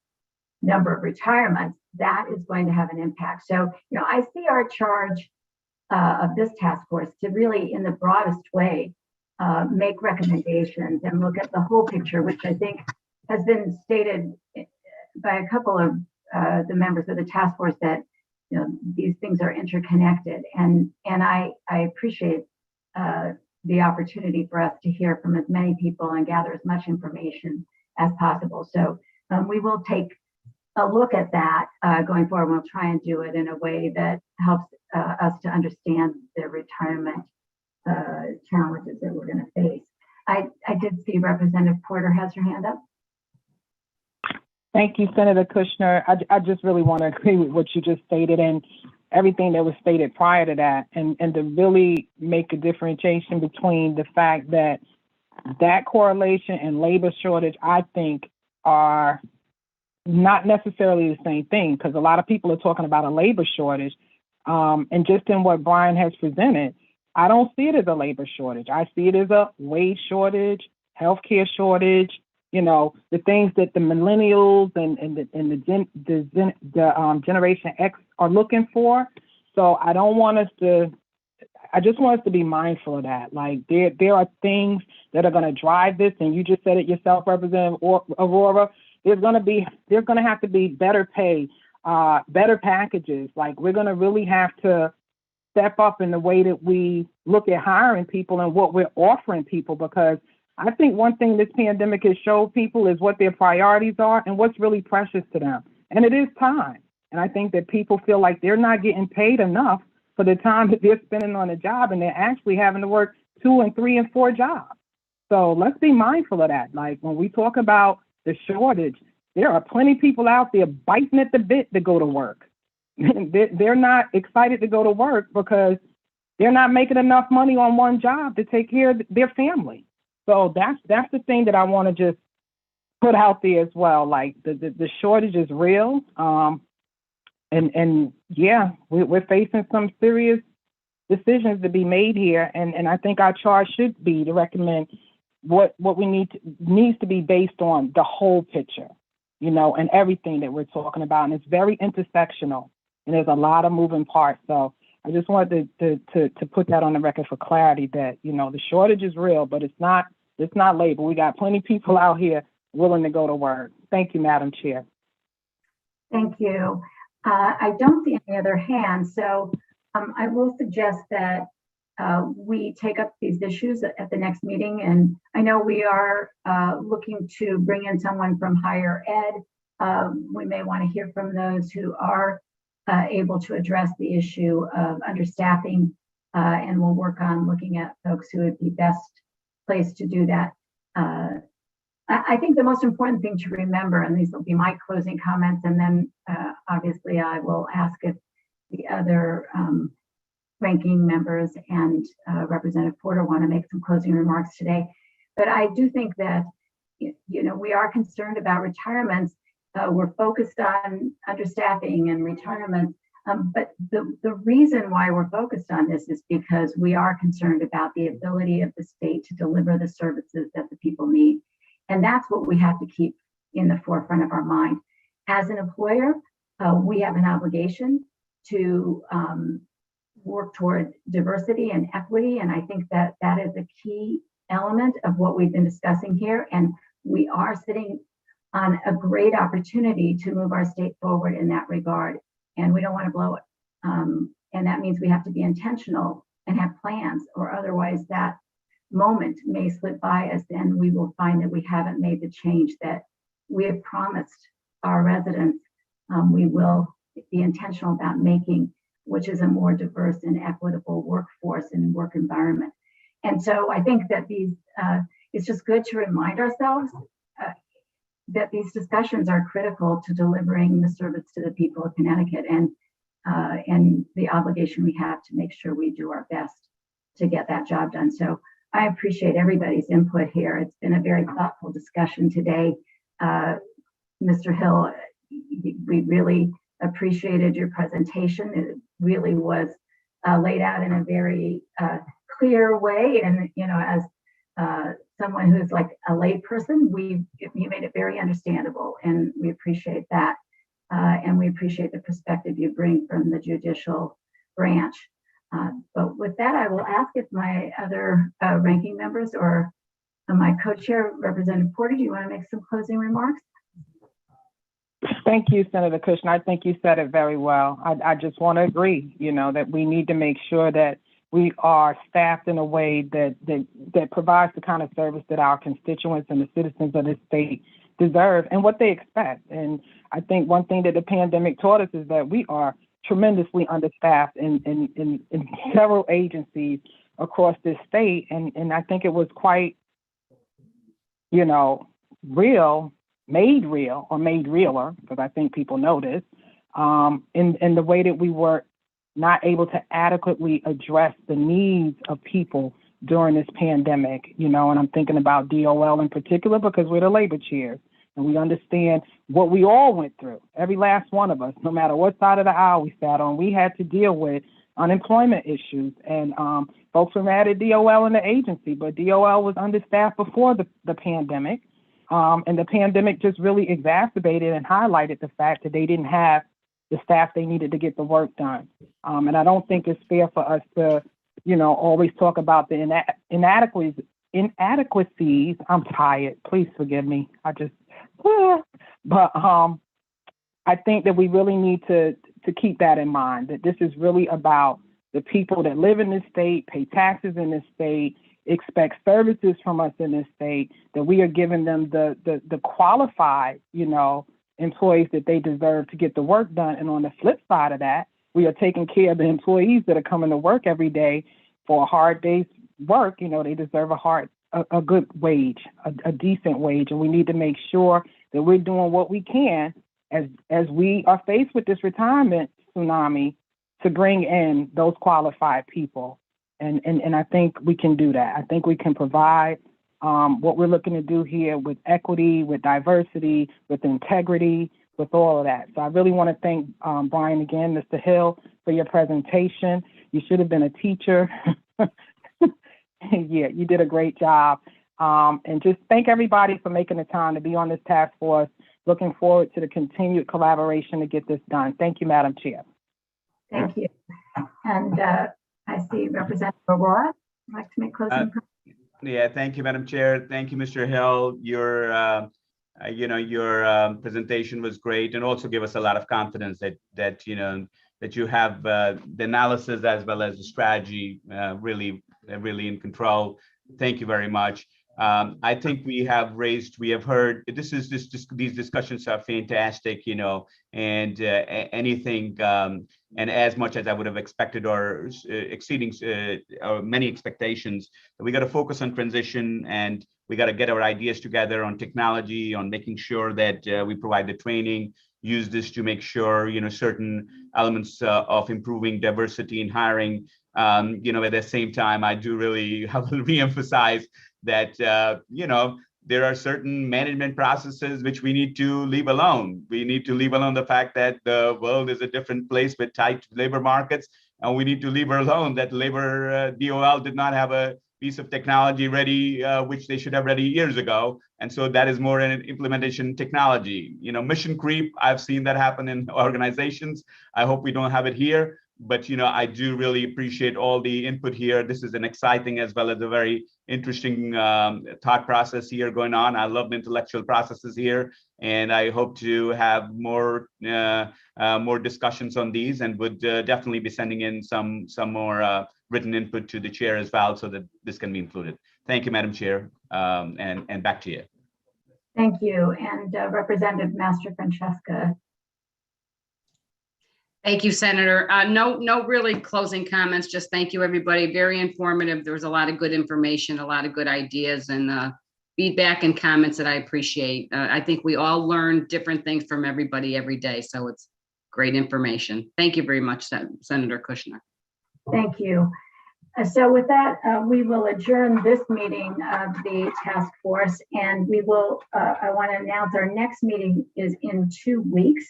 number of retirements, that is going to have an impact. So, I see our charge of this task force to really, in the broadest way, make recommendations and look at the whole picture, which I think has been stated by a couple of the members of the task force, that these things are interconnected, and I appreciate the opportunity for us to hear from as many people and gather as much information as possible. So we will take a look at that going forward. We'll try and do it in a way that helps us to understand the retirement challenges that we're going to face. I did see Representative Porter has her hand up. Thank you, Senator Kushner. I just really want to agree with what you just stated and everything that was stated prior to that, and to really make a differentiation between the fact that correlation and labor shortage, I think, are not necessarily the same thing, because a lot of people are talking about a labor shortage. And just in what Brian has presented, I don't see it as a labor shortage. I see it as a wage shortage, healthcare shortage, the things that the millennials and the Generation X are looking for. So I just want us to be mindful of that. Like there are things that are going to drive this, and you just said it yourself, Representative Aurora. There's going to have to be better pay, better packages. Like we're going to really have to step up in the way that we look at hiring people and what we're offering people, because I think one thing this pandemic has showed people is what their priorities are and what's really precious to them. And it is time. And I think that people feel like they're not getting paid enough for the time that they're spending on a job, and they're actually having to work 2 and 3 and 4 jobs. So let's be mindful of that. Like when we talk about the shortage, there are plenty of people out there biting at the bit to go to work. They're not excited to go to work because they're not making enough money on one job to take care of their family. So that's the thing that I want to just put out there as well. Like the shortage is real. And yeah, we're facing some serious decisions to be made here. And I think our charge should be to recommend what we needs to be based on the whole picture, and everything that we're talking about. And it's very intersectional, and there's a lot of moving parts. So I just wanted to put that on the record for clarity that, the shortage is real, but it's not labor. We got plenty of people out here willing to go to work. Thank you, Madam Chair. Thank you. I don't see any other hands, so I will suggest that we take up these issues at the next meeting. And I know we are looking to bring in someone from higher ed. We may want to hear from those who are able to address the issue of understaffing, and we'll work on looking at folks who would be best placed to do that. I think the most important thing to remember, and these will be my closing comments, and then obviously I will ask if the other ranking members and Representative Porter want to make some closing remarks today. But I do think that, we are concerned about retirements. We're focused on understaffing and retirements. But the reason why we're focused on this is because we are concerned about the ability of the state to deliver the services that the people need. And that's what we have to keep in the forefront of our mind. As an employer, we have an obligation to work toward diversity and equity. And I think that that is a key element of what we've been discussing here. And we are sitting on a great opportunity to move our state forward in that regard. And we don't want to blow it. And that means we have to be intentional and have plans, or otherwise that moment may slip by us and we will find that we haven't made the change that we have promised our residents we will be intentional about making, which is a more diverse and equitable workforce and work environment. And so I think that it's just good to remind ourselves that these discussions are critical to delivering the service to the people of Connecticut, and the obligation we have to make sure we do our best to get that job done. So I appreciate everybody's input here. It's been a very thoughtful discussion today. Mr. Hill, we really appreciated your presentation. It really was laid out in a very clear way. And, as someone who's like a lay person, you made it very understandable, and we appreciate that. And we appreciate the perspective you bring from the judicial branch. But with that, I will ask if my other ranking members or my co-chair, Representative Porter, do you want to make some closing remarks? Thank you, Senator Kushner. I think you said it very well. I just want to agree, that we need to make sure that we are staffed in a way that provides the kind of service that our constituents and the citizens of this state deserve and what they expect. And I think one thing that the pandemic taught us is that we are tremendously understaffed in several agencies across this state. And I think it was quite, made real or made realer, because I think people know this, in the way that we were not able to adequately address the needs of people during this pandemic, and I'm thinking about DOL in particular because we're the labor chairs and we understand what we all went through. Every last one of us, no matter what side of the aisle we sat on, we had to deal with unemployment issues. And folks were mad at DOL and the agency, but DOL was understaffed before the pandemic. And the pandemic just really exacerbated and highlighted the fact that they didn't have the staff they needed to get the work done. And I don't think it's fair for us to, always talk about the inadequacies. I'm tired. Please forgive me. But I think that we really need to keep that in mind, that this is really about the people that live in this state, pay taxes in this state, expect services from us in this state, that we are giving them the qualified, employees that they deserve to get the work done. And on the flip side of that, we are taking care of the employees that are coming to work every day for a hard day's work. They deserve a good wage, a decent wage. And we need to make sure that we're doing what we can as we are faced with this retirement tsunami to bring in those qualified people. And I think we can do that. I think we can provide what we're looking to do here with equity, with diversity, with integrity, with all of that. So I really want to thank Brian again, Mr. Hill, for your presentation. You should have been a teacher. Yeah, you did a great job. And just thank everybody for making the time to be on this task force. Looking forward to the continued collaboration to get this done. Thank you, Madam Chair. Thank you. And I see Representative Aurora would like to make closing comments. Yeah, thank you, Madam Chair. Thank you, Mr. Hill. Your presentation was great, and also give us a lot of confidence that you have the analysis as well as the strategy really in control. Thank you very much. I think we have heard these discussions are fantastic, and anything and as much as I would have expected or exceeding many expectations. We got to focus on transition, and we got to get our ideas together on technology, on making sure that we provide the training, use this to make sure, certain elements of improving diversity in hiring. At the same time, I do really have to reemphasize that, there are certain management processes which we need to leave alone. We need to leave alone the fact that the world is a different place with tight labor markets, and we need to leave alone that labor DOL did not have a piece of technology ready, which they should have ready years ago. And so that is more an implementation technology. Mission creep, I've seen that happen in organizations. I hope we don't have it here. But I do really appreciate all the input here. This is an exciting as well as a very interesting thought process here going on. I love the intellectual processes here, and I hope to have more discussions on these, and would definitely be sending in some more written input to the chair as well, so that this can be included. Thank you, Madam Chair, and back to you. Thank you, and Representative Master Francesca. Thank you, Senator. No really closing comments. Just thank you, everybody. Very informative. There was a lot of good information, a lot of good ideas, and feedback and comments that I appreciate. I think we all learn different things from everybody every day. So it's great information. Thank you very much, Senator Kushner. Thank you. So with that, we will adjourn this meeting of the task force, and we will, I want to announce our next meeting is in 2 weeks.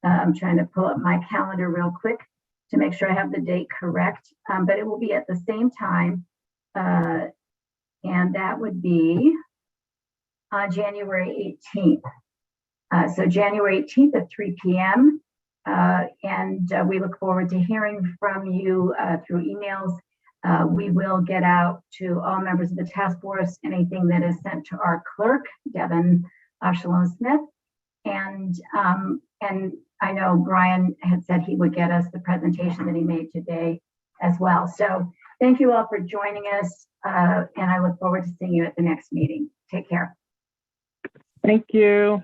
I'm trying to pull up my calendar real quick to make sure I have the date correct, but it will be at the same time, and that would be on January 18th. So January 18th at 3 p.m. And we look forward to hearing from you through emails. We will get out to all members of the task force anything that is sent to our clerk, Devin Smith, and I know Brian had said he would get us the presentation that he made today as well. So thank you all for joining us, and I look forward to seeing you at the next meeting. Take care. Thank you.